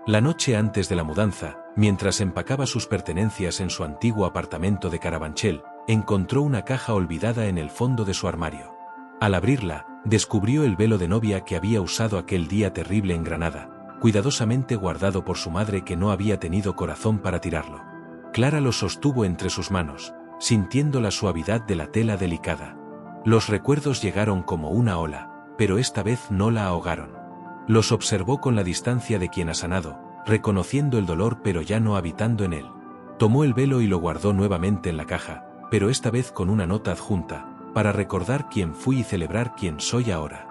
La noche antes de la mudanza, mientras empacaba sus pertenencias en su antiguo apartamento de Carabanchel, encontró una caja olvidada en el fondo de su armario. Al abrirla, descubrió el velo de novia que había usado aquel día terrible en Granada, cuidadosamente guardado por su madre que no había tenido corazón para tirarlo. Clara lo sostuvo entre sus manos, sintiendo la suavidad de la tela delicada. Los recuerdos llegaron como una ola, pero esta vez no la ahogaron. Los observó con la distancia de quien ha sanado, reconociendo el dolor pero ya no habitando en él. Tomó el velo y lo guardó nuevamente en la caja, pero esta vez con una nota adjunta, para recordar quién fui y celebrar quién soy ahora.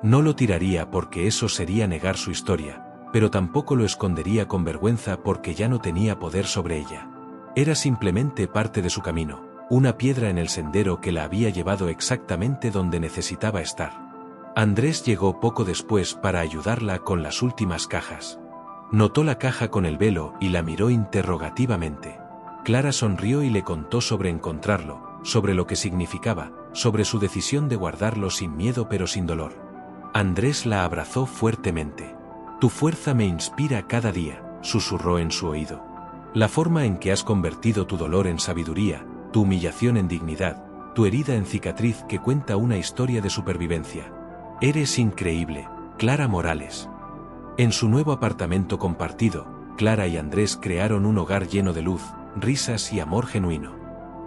No lo tiraría porque eso sería negar su historia, pero tampoco lo escondería con vergüenza porque ya no tenía poder sobre ella. Era simplemente parte de su camino, una piedra en el sendero que la había llevado exactamente donde necesitaba estar. Andrés llegó poco después para ayudarla con las últimas cajas. Notó la caja con el velo y la miró interrogativamente. Clara sonrió y le contó sobre encontrarlo, sobre lo que significaba, sobre su decisión de guardarlo sin miedo pero sin dolor. Andrés la abrazó fuertemente. «Tu fuerza me inspira cada día», susurró en su oído. «La forma en que has convertido tu dolor en sabiduría, tu humillación en dignidad, tu herida en cicatriz que cuenta una historia de supervivencia. Eres increíble, Clara Morales». En su nuevo apartamento compartido, Clara y Andrés crearon un hogar lleno de luz, risas y amor genuino.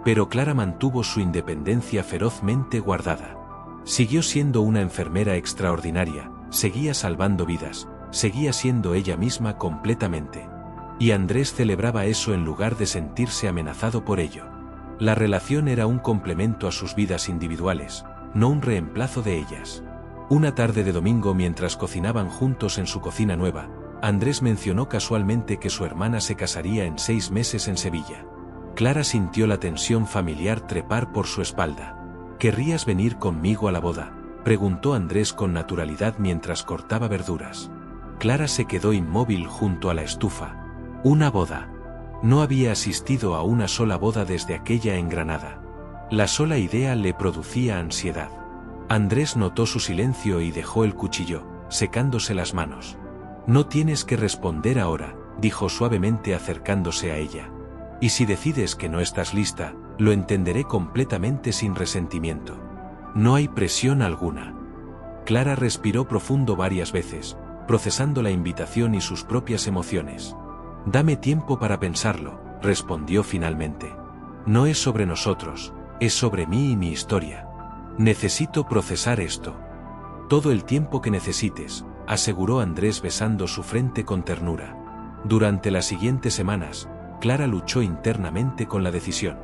Pero Clara mantuvo su independencia ferozmente guardada. Siguió siendo una enfermera extraordinaria, seguía salvando vidas, seguía siendo ella misma completamente. Y Andrés celebraba eso en lugar de sentirse amenazado por ello. La relación era un complemento a sus vidas individuales, no un reemplazo de ellas. Una tarde de domingo mientras cocinaban juntos en su cocina nueva, Andrés mencionó casualmente que su hermana se casaría en 6 meses en Sevilla. Clara sintió la tensión familiar trepar por su espalda. «¿Querrías venir conmigo a la boda?», preguntó Andrés con naturalidad mientras cortaba verduras. Clara se quedó inmóvil junto a la estufa. Una boda. No había asistido a una sola boda desde aquella en Granada. La sola idea le producía ansiedad. Andrés notó su silencio y dejó el cuchillo, secándose las manos. «No tienes que responder ahora», dijo suavemente acercándose a ella. «Y si decides que no estás lista, lo entenderé completamente sin resentimiento. No hay presión alguna». Clara respiró profundo varias veces, procesando la invitación y sus propias emociones. «Dame tiempo para pensarlo», respondió finalmente. «No es sobre nosotros, es sobre mí y mi historia. Necesito procesar esto». «Todo el tiempo que necesites», aseguró Andrés besando su frente con ternura. Durante las siguientes semanas, Clara luchó internamente con la decisión.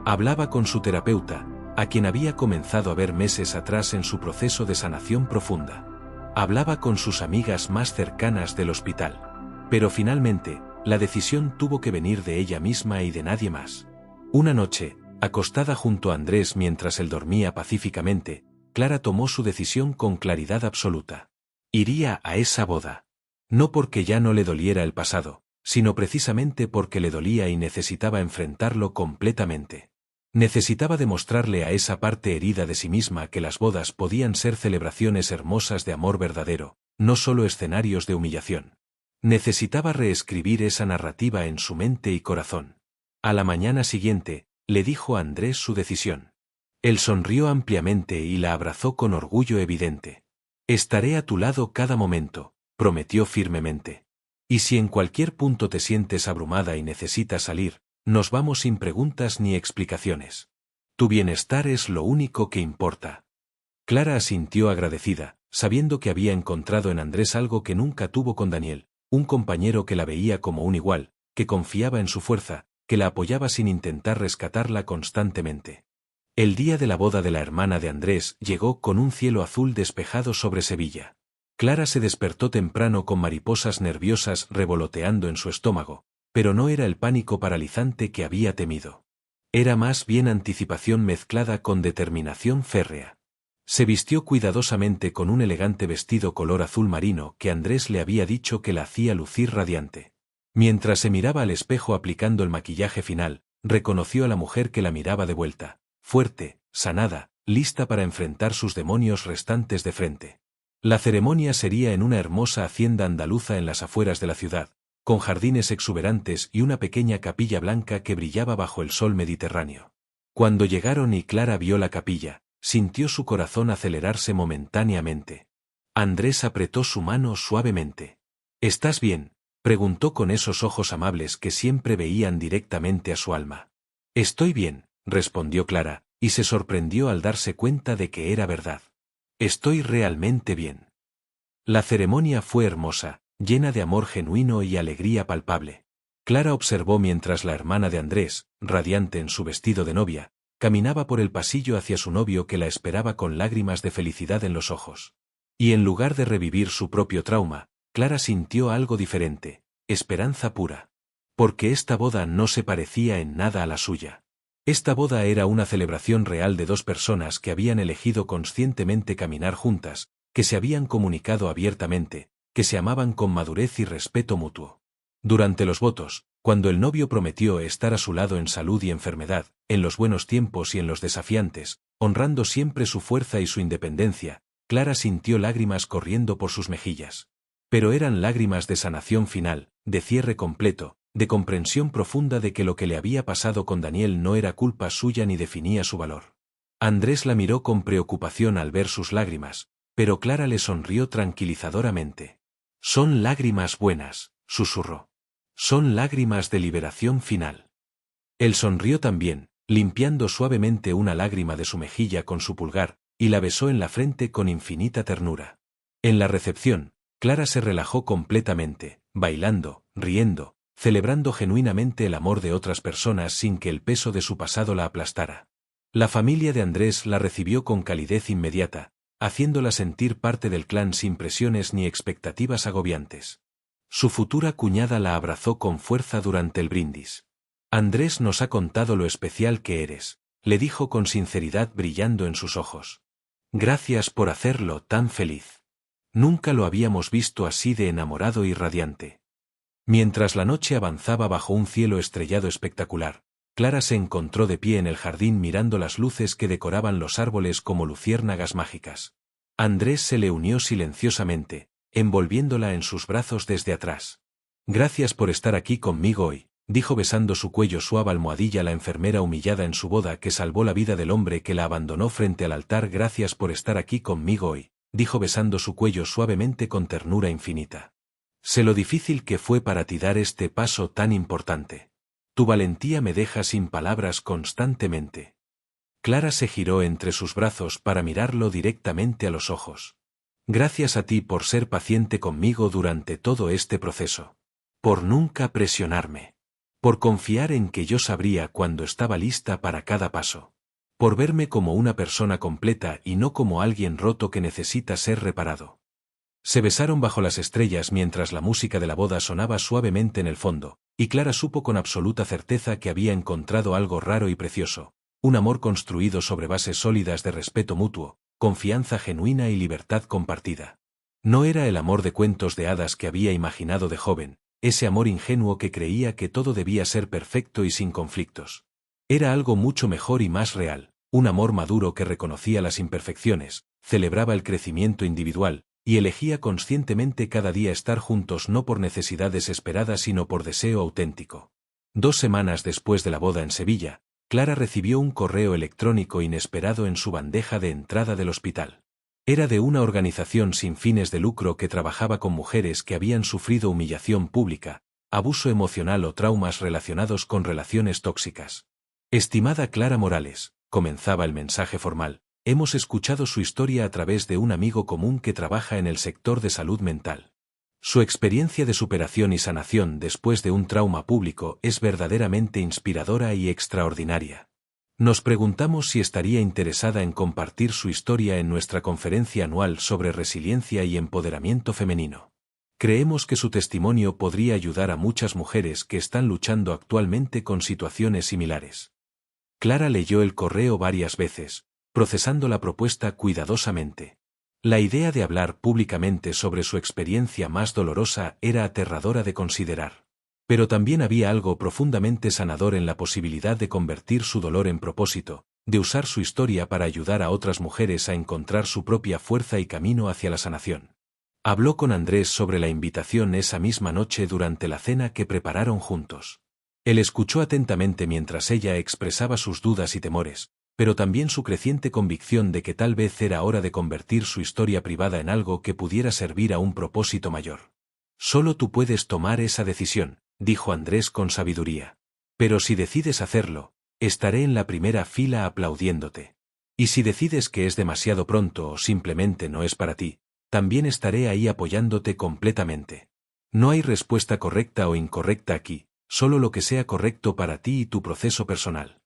Hablaba con su terapeuta, a quien había comenzado a ver meses atrás en su proceso de sanación profunda. Hablaba con sus amigas más cercanas del hospital. Pero finalmente, la decisión tuvo que venir de ella misma y de nadie más. Una noche, acostada junto a Andrés mientras él dormía pacíficamente, Clara tomó su decisión con claridad absoluta. Iría a esa boda. No porque ya no le doliera el pasado, sino precisamente porque le dolía y necesitaba enfrentarlo completamente. Necesitaba demostrarle a esa parte herida de sí misma que las bodas podían ser celebraciones hermosas de amor verdadero, no solo escenarios de humillación. Necesitaba reescribir esa narrativa en su mente y corazón. A la mañana siguiente, le dijo a Andrés su decisión. Él sonrió ampliamente y la abrazó con orgullo evidente. «Estaré a tu lado cada momento», prometió firmemente. «Y si en cualquier punto te sientes abrumada y necesitas salir, Nos vamos sin preguntas ni explicaciones. Tu bienestar es lo único que importa. Clara asintió agradecida, sabiendo que había encontrado en Andrés algo que nunca tuvo con Daniel, un compañero que la veía como un igual, que confiaba en su fuerza, que la apoyaba sin intentar rescatarla constantemente. El día de la boda de la hermana de Andrés llegó con un cielo azul despejado sobre Sevilla. Clara se despertó temprano con mariposas nerviosas revoloteando en su estómago, pero no era el pánico paralizante que había temido. Era más bien anticipación mezclada con determinación férrea. Se vistió cuidadosamente con un elegante vestido color azul marino que Andrés le había dicho que la hacía lucir radiante. Mientras se miraba al espejo aplicando el maquillaje final, reconoció a la mujer que la miraba de vuelta, fuerte, sanada, lista para enfrentar sus demonios restantes de frente. La ceremonia sería en una hermosa hacienda andaluza en las afueras de la ciudad, con jardines exuberantes y una pequeña capilla blanca que brillaba bajo el sol mediterráneo. Cuando llegaron y Clara vio la capilla, sintió su corazón acelerarse momentáneamente. Andrés apretó su mano suavemente. ¿Estás bien?, preguntó con esos ojos amables que siempre veían directamente a su alma. Estoy bien, respondió Clara, y se sorprendió al darse cuenta de que era verdad. Estoy realmente bien. La ceremonia fue hermosa, llena de amor genuino y alegría palpable. Clara observó mientras la hermana de Andrés, radiante en su vestido de novia, caminaba por el pasillo hacia su novio que la esperaba con lágrimas de felicidad en los ojos. Y en lugar de revivir su propio trauma, Clara sintió algo diferente, esperanza pura. Porque esta boda no se parecía en nada a la suya. Esta boda era una celebración real de dos personas que habían elegido conscientemente caminar juntas, que se habían comunicado abiertamente, que se amaban con madurez y respeto mutuo. Durante los votos, cuando el novio prometió estar a su lado en salud y enfermedad, en los buenos tiempos y en los desafiantes, honrando siempre su fuerza y su independencia, Clara sintió lágrimas corriendo por sus mejillas. Pero eran lágrimas de sanación final, de cierre completo, de comprensión profunda de que lo que le había pasado con Daniel no era culpa suya ni definía su valor. Andrés la miró con preocupación al ver sus lágrimas, pero Clara le sonrió tranquilizadoramente. Son lágrimas buenas, susurró. Son lágrimas de liberación final. Él sonrió también, limpiando suavemente una lágrima de su mejilla con su pulgar, y la besó en la frente con infinita ternura. En la recepción, Clara se relajó completamente, bailando, riendo, celebrando genuinamente el amor de otras personas sin que el peso de su pasado la aplastara. La familia de Andrés la recibió con calidez inmediata, haciéndola sentir parte del clan sin presiones ni expectativas agobiantes. Su futura cuñada la abrazó con fuerza durante el brindis. Andrés nos ha contado lo especial que eres, le dijo con sinceridad brillando en sus ojos. Gracias por hacerlo tan feliz. Nunca lo habíamos visto así de enamorado y radiante. Mientras la noche avanzaba bajo un cielo estrellado espectacular, Clara se encontró de pie en el jardín mirando las luces que decoraban los árboles como luciérnagas mágicas. Andrés se le unió silenciosamente, envolviéndola en sus brazos desde atrás. Gracias por estar aquí conmigo hoy, dijo besando su cuello suave almohadilla la enfermera humillada en su boda que salvó la vida del hombre que la abandonó frente al altar. Gracias por estar aquí conmigo hoy, dijo besando su cuello suavemente con ternura infinita. Sé lo difícil que fue para ti dar este paso tan importante. Tu valentía me deja sin palabras constantemente. Clara se giró entre sus brazos para mirarlo directamente a los ojos. Gracias a ti por ser paciente conmigo durante todo este proceso. Por nunca presionarme. Por confiar en que yo sabría cuando estaba lista para cada paso. Por verme como una persona completa y no como alguien roto que necesita ser reparado. Se besaron bajo las estrellas mientras la música de la boda sonaba suavemente en el fondo, y Clara supo con absoluta certeza que había encontrado algo raro y precioso, un amor construido sobre bases sólidas de respeto mutuo, confianza genuina y libertad compartida. No era el amor de cuentos de hadas que había imaginado de joven, ese amor ingenuo que creía que todo debía ser perfecto y sin conflictos. Era algo mucho mejor y más real, un amor maduro que reconocía las imperfecciones, celebraba el crecimiento individual, y elegía conscientemente cada día estar juntos no por necesidad desesperada sino por deseo auténtico. 2 semanas después de la boda en Sevilla, Clara recibió un correo electrónico inesperado en su bandeja de entrada del hospital. Era de una organización sin fines de lucro que trabajaba con mujeres que habían sufrido humillación pública, abuso emocional o traumas relacionados con relaciones tóxicas. Estimada Clara Morales, comenzaba el mensaje formal, hemos escuchado su historia a través de un amigo común que trabaja en el sector de salud mental. Su experiencia de superación y sanación después de un trauma público es verdaderamente inspiradora y extraordinaria. Nos preguntamos si estaría interesada en compartir su historia en nuestra conferencia anual sobre resiliencia y empoderamiento femenino. Creemos que su testimonio podría ayudar a muchas mujeres que están luchando actualmente con situaciones similares. Clara leyó el correo varias veces, procesando la propuesta cuidadosamente. La idea de hablar públicamente sobre su experiencia más dolorosa era aterradora de considerar. Pero también había algo profundamente sanador en la posibilidad de convertir su dolor en propósito, de usar su historia para ayudar a otras mujeres a encontrar su propia fuerza y camino hacia la sanación. Habló con Andrés sobre la invitación esa misma noche durante la cena que prepararon juntos. Él escuchó atentamente mientras ella expresaba sus dudas y temores, pero también su creciente convicción de que tal vez era hora de convertir su historia privada en algo que pudiera servir a un propósito mayor. Solo tú puedes tomar esa decisión, dijo Andrés con sabiduría. Pero si decides hacerlo, estaré en la primera fila aplaudiéndote. Y si decides que es demasiado pronto o simplemente no es para ti, también estaré ahí apoyándote completamente. No hay respuesta correcta o incorrecta aquí, solo lo que sea correcto para ti y tu proceso personal.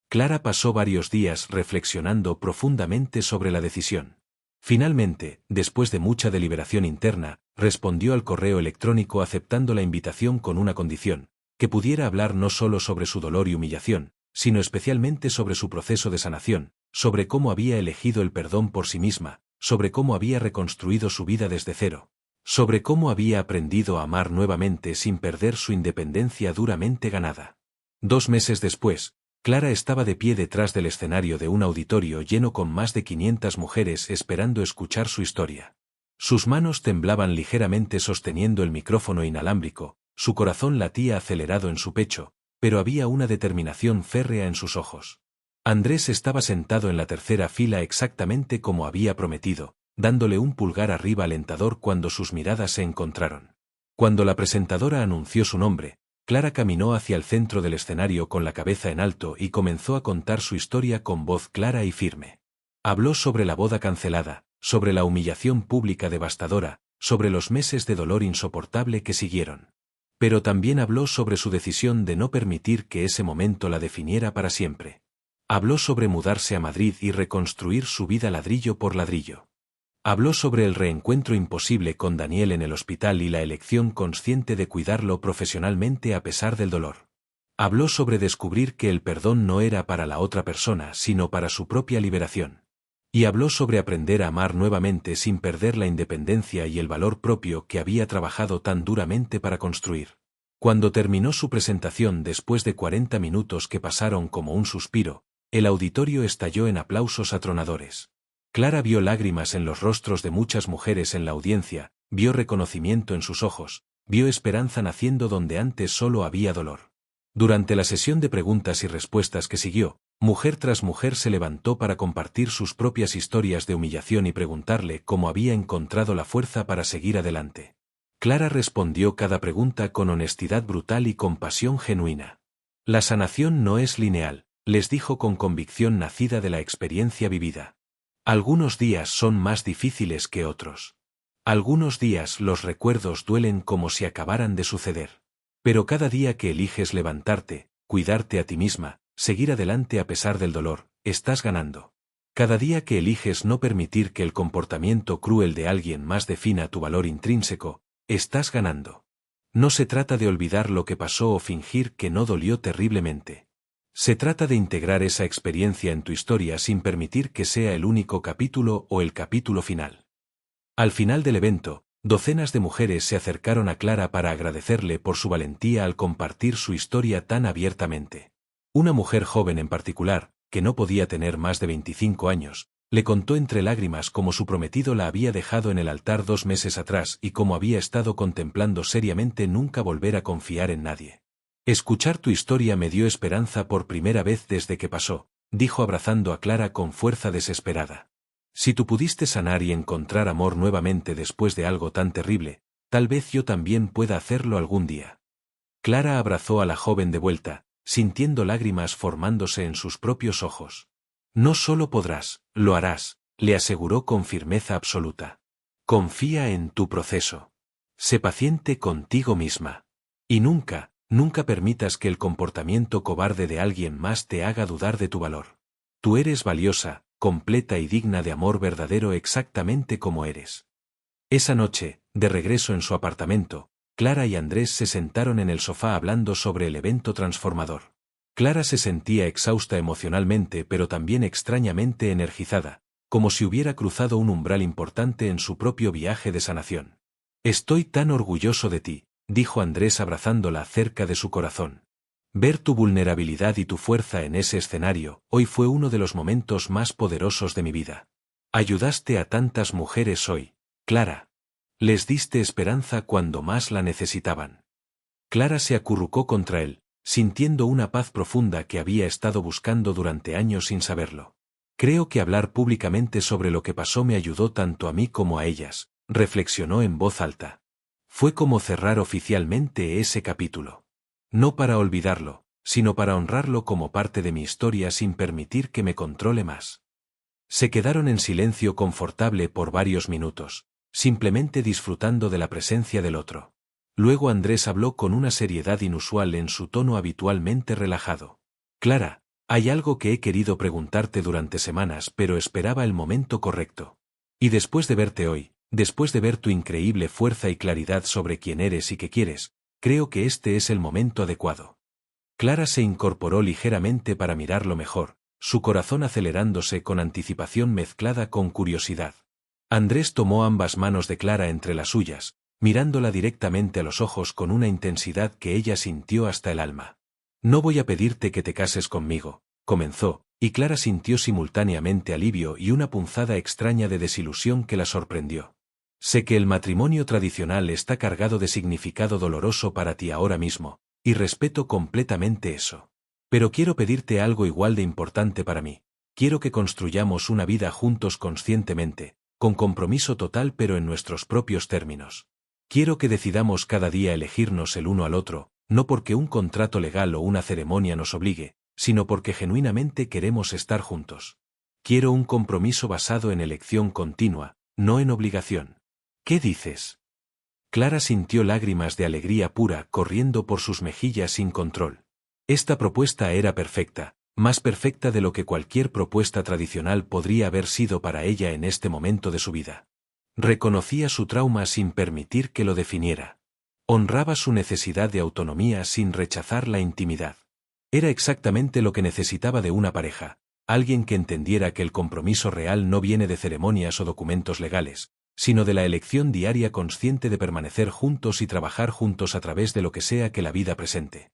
Clara pasó varios días reflexionando profundamente sobre la decisión. Finalmente, después de mucha deliberación interna, respondió al correo electrónico aceptando la invitación con una condición, que pudiera hablar no solo sobre su dolor y humillación, sino especialmente sobre su proceso de sanación, sobre cómo había elegido el perdón por sí misma, sobre cómo había reconstruido su vida desde cero, sobre cómo había aprendido a amar nuevamente sin perder su independencia duramente ganada. 2 meses después, Clara estaba de pie detrás del escenario de un auditorio lleno con más de 500 mujeres esperando escuchar su historia. Sus manos temblaban ligeramente sosteniendo el micrófono inalámbrico, su corazón latía acelerado en su pecho, pero había una determinación férrea en sus ojos. Andrés estaba sentado en la tercera fila exactamente como había prometido, dándole un pulgar arriba alentador cuando sus miradas se encontraron. Cuando la presentadora anunció su nombre, Clara caminó hacia el centro del escenario con la cabeza en alto y comenzó a contar su historia con voz clara y firme. Habló sobre la boda cancelada, sobre la humillación pública devastadora, sobre los meses de dolor insoportable que siguieron. Pero también habló sobre su decisión de no permitir que ese momento la definiera para siempre. Habló sobre mudarse a Madrid y reconstruir su vida ladrillo por ladrillo. Habló sobre el reencuentro imposible con Daniel en el hospital y la elección consciente de cuidarlo profesionalmente a pesar del dolor. Habló sobre descubrir que el perdón no era para la otra persona sino para su propia liberación. Y habló sobre aprender a amar nuevamente sin perder la independencia y el valor propio que había trabajado tan duramente para construir. Cuando terminó su presentación después de 40 minutos que pasaron como un suspiro, el auditorio estalló en aplausos atronadores. Clara vio lágrimas en los rostros de muchas mujeres en la audiencia, vio reconocimiento en sus ojos, vio esperanza naciendo donde antes solo había dolor. Durante la sesión de preguntas y respuestas que siguió, mujer tras mujer se levantó para compartir sus propias historias de humillación y preguntarle cómo había encontrado la fuerza para seguir adelante. Clara respondió cada pregunta con honestidad brutal y compasión genuina. La sanación no es lineal, les dijo con convicción nacida de la experiencia vivida. Algunos días son más difíciles que otros. Algunos días los recuerdos duelen como si acabaran de suceder. Pero cada día que eliges levantarte, cuidarte a ti misma, seguir adelante a pesar del dolor, estás ganando. Cada día que eliges no permitir que el comportamiento cruel de alguien más defina tu valor intrínseco, estás ganando. No se trata de olvidar lo que pasó o fingir que no dolió terriblemente. Se trata de integrar esa experiencia en tu historia sin permitir que sea el único capítulo o el capítulo final. Al final del evento, docenas de mujeres se acercaron a Clara para agradecerle por su valentía al compartir su historia tan abiertamente. Una mujer joven en particular, que no podía tener más de 25 años, le contó entre lágrimas cómo su prometido la había dejado en el altar 2 meses atrás y cómo había estado contemplando seriamente nunca volver a confiar en nadie. Escuchar tu historia me dio esperanza por primera vez desde que pasó, dijo abrazando a Clara con fuerza desesperada. Si tú pudiste sanar y encontrar amor nuevamente después de algo tan terrible, tal vez yo también pueda hacerlo algún día. Clara abrazó a la joven de vuelta, sintiendo lágrimas formándose en sus propios ojos. No solo podrás, lo harás, le aseguró con firmeza absoluta. Confía en tu proceso. Sé paciente contigo misma. Y nunca, nunca permitas que el comportamiento cobarde de alguien más te haga dudar de tu valor. Tú eres valiosa, completa y digna de amor verdadero exactamente como eres. Esa noche, de regreso en su apartamento, Clara y Andrés se sentaron en el sofá hablando sobre el evento transformador. Clara se sentía exhausta emocionalmente pero también extrañamente energizada, como si hubiera cruzado un umbral importante en su propio viaje de sanación. Estoy tan orgulloso de ti, dijo Andrés abrazándola cerca de su corazón. Ver tu vulnerabilidad y tu fuerza en ese escenario, hoy fue uno de los momentos más poderosos de mi vida. Ayudaste a tantas mujeres hoy, Clara. Les diste esperanza cuando más la necesitaban. Clara se acurrucó contra él, sintiendo una paz profunda que había estado buscando durante años sin saberlo. Creo que hablar públicamente sobre lo que pasó me ayudó tanto a mí como a ellas, reflexionó en voz alta. Fue como cerrar oficialmente ese capítulo. No para olvidarlo, sino para honrarlo como parte de mi historia sin permitir que me controle más. Se quedaron en silencio confortable por varios minutos, simplemente disfrutando de la presencia del otro. Luego Andrés habló con una seriedad inusual en su tono habitualmente relajado. Clara, hay algo que he querido preguntarte durante semanas pero esperaba el momento correcto. Y después de verte hoy, después de ver tu increíble fuerza y claridad sobre quién eres y qué quieres, creo que este es el momento adecuado. Clara se incorporó ligeramente para mirarlo mejor, su corazón acelerándose con anticipación mezclada con curiosidad. Andrés tomó ambas manos de Clara entre las suyas, mirándola directamente a los ojos con una intensidad que ella sintió hasta el alma. No voy a pedirte que te cases conmigo, comenzó, y Clara sintió simultáneamente alivio y una punzada extraña de desilusión que la sorprendió. Sé que el matrimonio tradicional está cargado de significado doloroso para ti ahora mismo, y respeto completamente eso. Pero quiero pedirte algo igual de importante para mí. Quiero que construyamos una vida juntos conscientemente, con compromiso total pero en nuestros propios términos. Quiero que decidamos cada día elegirnos el uno al otro, no porque un contrato legal o una ceremonia nos obligue, sino porque genuinamente queremos estar juntos. Quiero un compromiso basado en elección continua, no en obligación. ¿Qué dices? Clara sintió lágrimas de alegría pura corriendo por sus mejillas sin control. Esta propuesta era perfecta, más perfecta de lo que cualquier propuesta tradicional podría haber sido para ella en este momento de su vida. Reconocía su trauma sin permitir que lo definiera. Honraba su necesidad de autonomía sin rechazar la intimidad. Era exactamente lo que necesitaba de una pareja, alguien que entendiera que el compromiso real no viene de ceremonias o documentos legales, sino de la elección diaria consciente de permanecer juntos y trabajar juntos a través de lo que sea que la vida presente.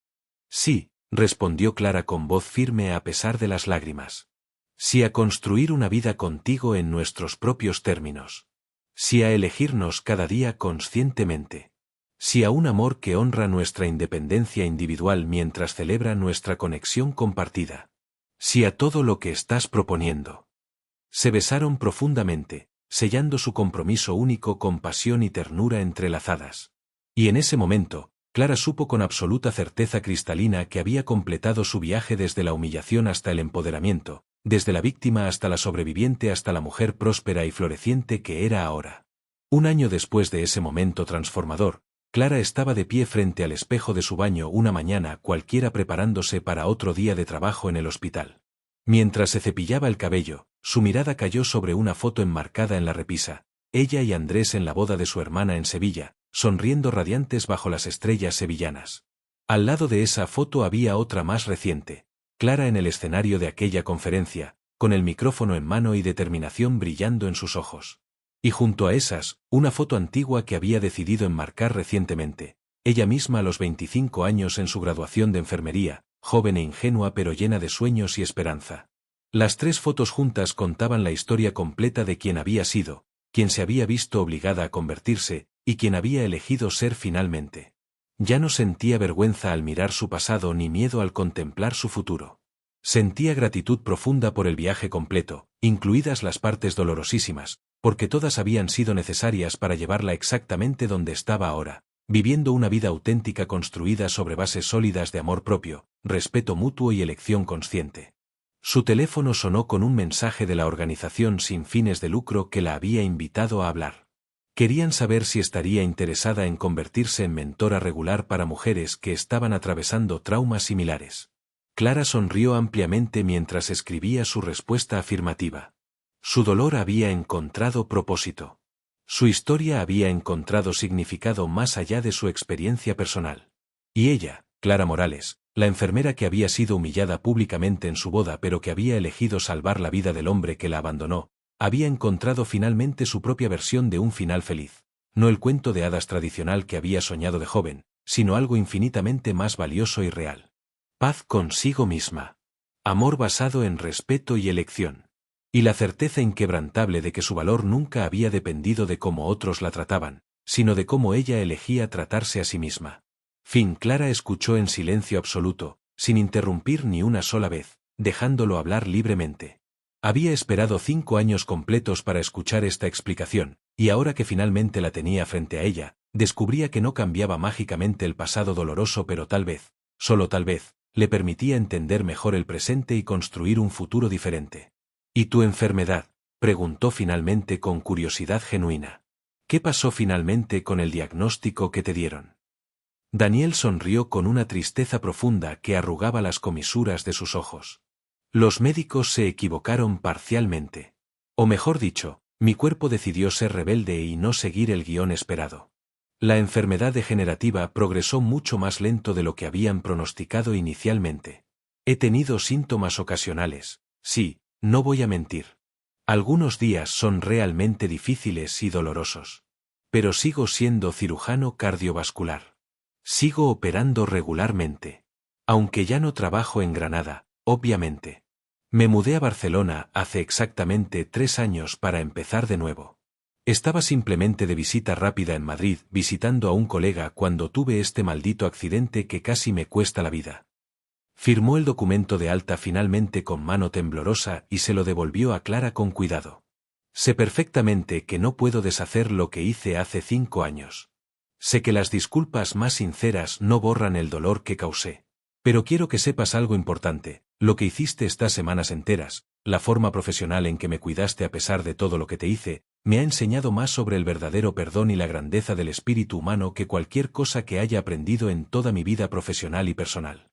Sí, respondió Clara con voz firme a pesar de las lágrimas. Sí a construir una vida contigo en nuestros propios términos. Sí a elegirnos cada día conscientemente. Sí a un amor que honra nuestra independencia individual mientras celebra nuestra conexión compartida. Sí a todo lo que estás proponiendo. Se besaron profundamente, sellando su compromiso único con pasión y ternura entrelazadas. Y en ese momento, Clara supo con absoluta certeza cristalina que había completado su viaje desde la humillación hasta el empoderamiento, desde la víctima hasta la sobreviviente hasta la mujer próspera y floreciente que era ahora. Un año después de ese momento transformador, Clara estaba de pie frente al espejo de su baño una mañana cualquiera preparándose para otro día de trabajo en el hospital. Mientras se cepillaba el cabello, su mirada cayó sobre una foto enmarcada en la repisa, ella y Andrés en la boda de su hermana en Sevilla, sonriendo radiantes bajo las estrellas sevillanas. Al lado de esa foto había otra más reciente, Clara en el escenario de aquella conferencia, con el micrófono en mano y determinación brillando en sus ojos. Y junto a esas, una foto antigua que había decidido enmarcar recientemente, ella misma a los 25 años en su graduación de enfermería, joven e ingenua pero llena de sueños y esperanza. Las tres fotos juntas contaban la historia completa de quien había sido, quien se había visto obligada a convertirse, y quien había elegido ser finalmente. Ya no sentía vergüenza al mirar su pasado ni miedo al contemplar su futuro. Sentía gratitud profunda por el viaje completo, incluidas las partes dolorosísimas, porque todas habían sido necesarias para llevarla exactamente donde estaba ahora, viviendo una vida auténtica construida sobre bases sólidas de amor propio, respeto mutuo y elección consciente. Su teléfono sonó con un mensaje de la organización sin fines de lucro que la había invitado a hablar. Querían saber si estaría interesada en convertirse en mentora regular para mujeres que estaban atravesando traumas similares. Clara sonrió ampliamente mientras escribía su respuesta afirmativa. Su dolor había encontrado propósito. Su historia había encontrado significado más allá de su experiencia personal. Y ella, Clara Morales, la enfermera que había sido humillada públicamente en su boda pero que había elegido salvar la vida del hombre que la abandonó, había encontrado finalmente su propia versión de un final feliz. No el cuento de hadas tradicional que había soñado de joven, sino algo infinitamente más valioso y real. Paz consigo misma. Amor basado en respeto y elección. Y la certeza inquebrantable de que su valor nunca había dependido de cómo otros la trataban, sino de cómo ella elegía tratarse a sí misma. Clara escuchó en silencio absoluto, sin interrumpir ni una sola vez, dejándolo hablar libremente. Había esperado 5 años completos para escuchar esta explicación, y ahora que finalmente la tenía frente a ella, descubría que no cambiaba mágicamente el pasado doloroso, pero tal vez, solo tal vez, le permitía entender mejor el presente y construir un futuro diferente. ¿Y tu enfermedad?, preguntó finalmente con curiosidad genuina. ¿Qué pasó finalmente con el diagnóstico que te dieron? Daniel sonrió con una tristeza profunda que arrugaba las comisuras de sus ojos. Los médicos se equivocaron parcialmente. O mejor dicho, mi cuerpo decidió ser rebelde y no seguir el guión esperado. La enfermedad degenerativa progresó mucho más lento de lo que habían pronosticado inicialmente. He tenido síntomas ocasionales, sí, no voy a mentir. Algunos días son realmente difíciles y dolorosos. Pero sigo siendo cirujano cardiovascular. Sigo operando regularmente. Aunque ya no trabajo en Granada, obviamente. Me mudé a Barcelona hace exactamente 3 años para empezar de nuevo. Estaba simplemente de visita rápida en Madrid visitando a un colega cuando tuve este maldito accidente que casi me cuesta la vida. Firmó el documento de alta finalmente con mano temblorosa y se lo devolvió a Clara con cuidado. Sé perfectamente que no puedo deshacer lo que hice hace 5 años. Sé que las disculpas más sinceras no borran el dolor que causé. Pero quiero que sepas algo importante, lo que hiciste estas semanas enteras, la forma profesional en que me cuidaste a pesar de todo lo que te hice, me ha enseñado más sobre el verdadero perdón y la grandeza del espíritu humano que cualquier cosa que haya aprendido en toda mi vida profesional y personal.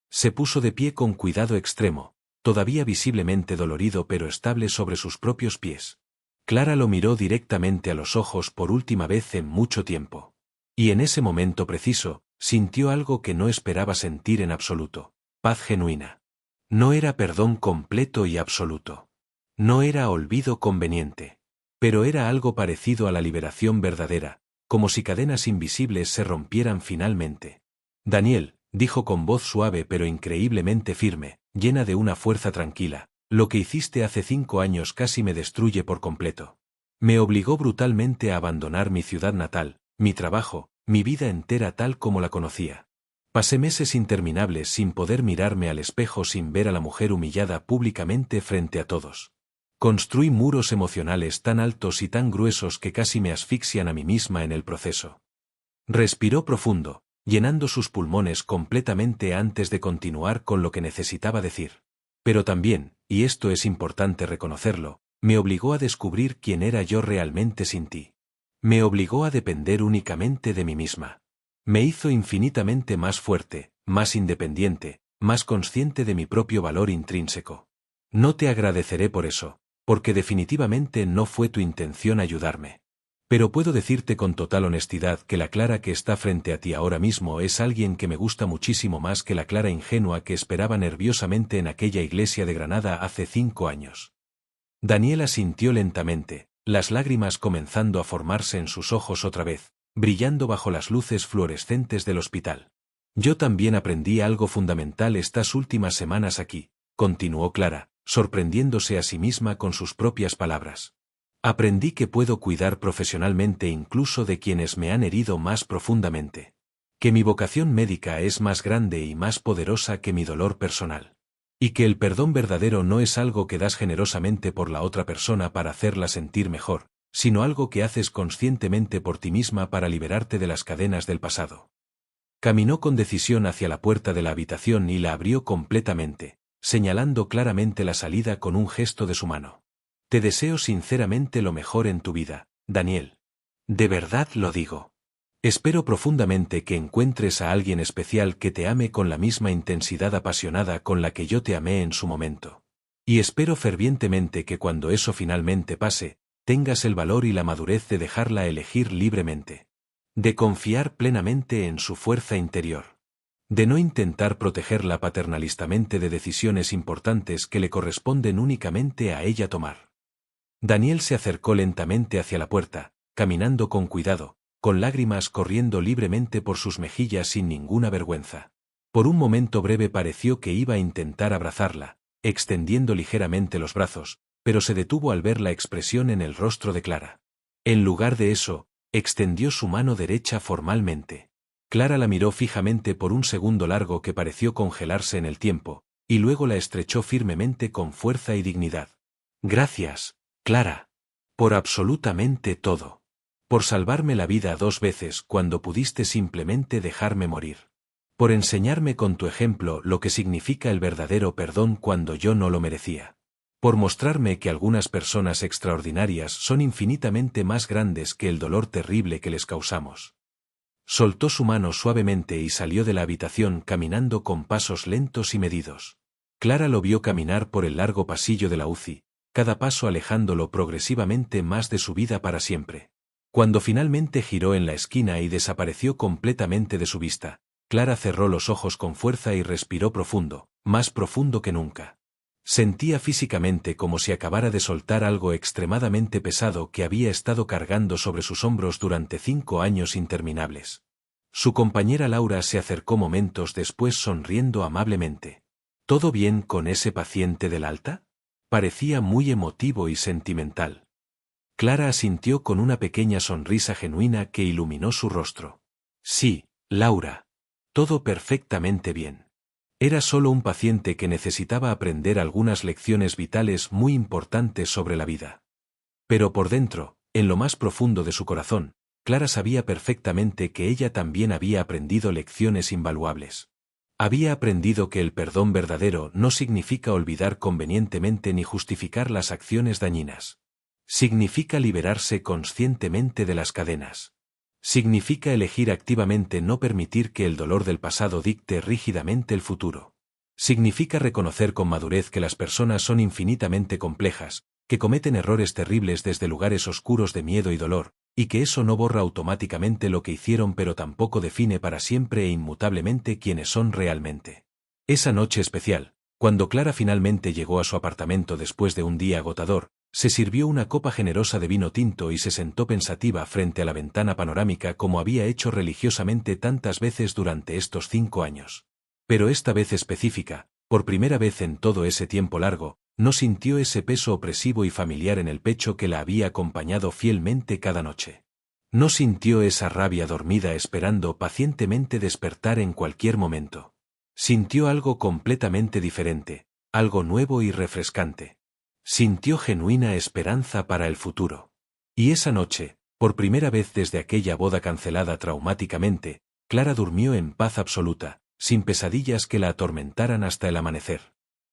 Se puso de pie con cuidado extremo, todavía visiblemente dolorido pero estable sobre sus propios pies. Clara lo miró directamente a los ojos por última vez en mucho tiempo. Y en ese momento preciso, sintió algo que no esperaba sentir en absoluto: paz genuina. No era perdón completo y absoluto. No era olvido conveniente. Pero era algo parecido a la liberación verdadera, como si cadenas invisibles se rompieran finalmente. Daniel, dijo con voz suave pero increíblemente firme, llena de una fuerza tranquila, lo que hiciste hace 5 años casi me destruye por completo. Me obligó brutalmente a abandonar mi ciudad natal, mi trabajo, mi vida entera tal como la conocía. Pasé meses interminables sin poder mirarme al espejo, sin ver a la mujer humillada públicamente frente a todos. Construí muros emocionales tan altos y tan gruesos que casi me asfixian a mí misma en el proceso. Respiró profundo, llenando sus pulmones completamente antes de continuar con lo que necesitaba decir. Pero también, y esto es importante reconocerlo, me obligó a descubrir quién era yo realmente sin ti. Me obligó a depender únicamente de mí misma. Me hizo infinitamente más fuerte, más independiente, más consciente de mi propio valor intrínseco. No te agradeceré por eso, porque definitivamente no fue tu intención ayudarme. Pero puedo decirte con total honestidad que la Clara que está frente a ti ahora mismo es alguien que me gusta muchísimo más que la Clara ingenua que esperaba nerviosamente en aquella iglesia de Granada hace 5 años. Daniela sintió lentamente, las lágrimas comenzando a formarse en sus ojos otra vez, brillando bajo las luces fluorescentes del hospital. Yo también aprendí algo fundamental estas últimas semanas aquí, continuó Clara, sorprendiéndose a sí misma con sus propias palabras. Aprendí que puedo cuidar profesionalmente incluso de quienes me han herido más profundamente. Que mi vocación médica es más grande y más poderosa que mi dolor personal. Y que el perdón verdadero no es algo que das generosamente por la otra persona para hacerla sentir mejor, sino algo que haces conscientemente por ti misma para liberarte de las cadenas del pasado. Caminó con decisión hacia la puerta de la habitación y la abrió completamente, señalando claramente la salida con un gesto de su mano. Te deseo sinceramente lo mejor en tu vida, Daniel. De verdad lo digo. Espero profundamente que encuentres a alguien especial que te ame con la misma intensidad apasionada con la que yo te amé en su momento. Y espero fervientemente que cuando eso finalmente pase, tengas el valor y la madurez de dejarla elegir libremente. De confiar plenamente en su fuerza interior. De no intentar protegerla paternalistamente de decisiones importantes que le corresponden únicamente a ella tomar. Daniel se acercó lentamente hacia la puerta, caminando con cuidado, con lágrimas corriendo libremente por sus mejillas sin ninguna vergüenza. Por un momento breve pareció que iba a intentar abrazarla, extendiendo ligeramente los brazos, pero se detuvo al ver la expresión en el rostro de Clara. En lugar de eso, extendió su mano derecha formalmente. Clara la miró fijamente por un segundo largo que pareció congelarse en el tiempo, y luego la estrechó firmemente con fuerza y dignidad. Gracias, Clara. Por absolutamente todo. Por salvarme la vida 2 veces cuando pudiste simplemente dejarme morir. Por enseñarme con tu ejemplo lo que significa el verdadero perdón cuando yo no lo merecía. Por mostrarme que algunas personas extraordinarias son infinitamente más grandes que el dolor terrible que les causamos. Soltó su mano suavemente y salió de la habitación caminando con pasos lentos y medidos. Clara lo vio caminar por el largo pasillo de la UCI, cada paso alejándolo progresivamente más de su vida para siempre. Cuando finalmente giró en la esquina y desapareció completamente de su vista, Clara cerró los ojos con fuerza y respiró profundo, más profundo que nunca. Sentía físicamente como si acabara de soltar algo extremadamente pesado que había estado cargando sobre sus hombros durante 5 años interminables. Su compañera Laura se acercó momentos después sonriendo amablemente. ¿Todo bien con ese paciente del alta? Parecía muy emotivo y sentimental. Clara asintió con una pequeña sonrisa genuina que iluminó su rostro. Sí, Laura. Todo perfectamente bien. Era solo un paciente que necesitaba aprender algunas lecciones vitales muy importantes sobre la vida. Pero por dentro, en lo más profundo de su corazón, Clara sabía perfectamente que ella también había aprendido lecciones invaluables. Había aprendido que el perdón verdadero no significa olvidar convenientemente ni justificar las acciones dañinas. Significa liberarse conscientemente de las cadenas. Significa elegir activamente no permitir que el dolor del pasado dicte rígidamente el futuro. Significa reconocer con madurez que las personas son infinitamente complejas, que cometen errores terribles desde lugares oscuros de miedo y dolor, y que eso no borra automáticamente lo que hicieron pero tampoco define para siempre e inmutablemente quiénes son realmente. Esa noche especial, cuando Clara finalmente llegó a su apartamento después de un día agotador, se sirvió una copa generosa de vino tinto y se sentó pensativa frente a la ventana panorámica como había hecho religiosamente tantas veces durante estos 5 años. Pero esta vez específica, por primera vez en todo ese tiempo largo, no sintió ese peso opresivo y familiar en el pecho que la había acompañado fielmente cada noche. No sintió esa rabia dormida esperando pacientemente despertar en cualquier momento. Sintió algo completamente diferente, algo nuevo y refrescante. Sintió genuina esperanza para el futuro. Y esa noche, por primera vez desde aquella boda cancelada traumáticamente, Clara durmió en paz absoluta, sin pesadillas que la atormentaran hasta el amanecer.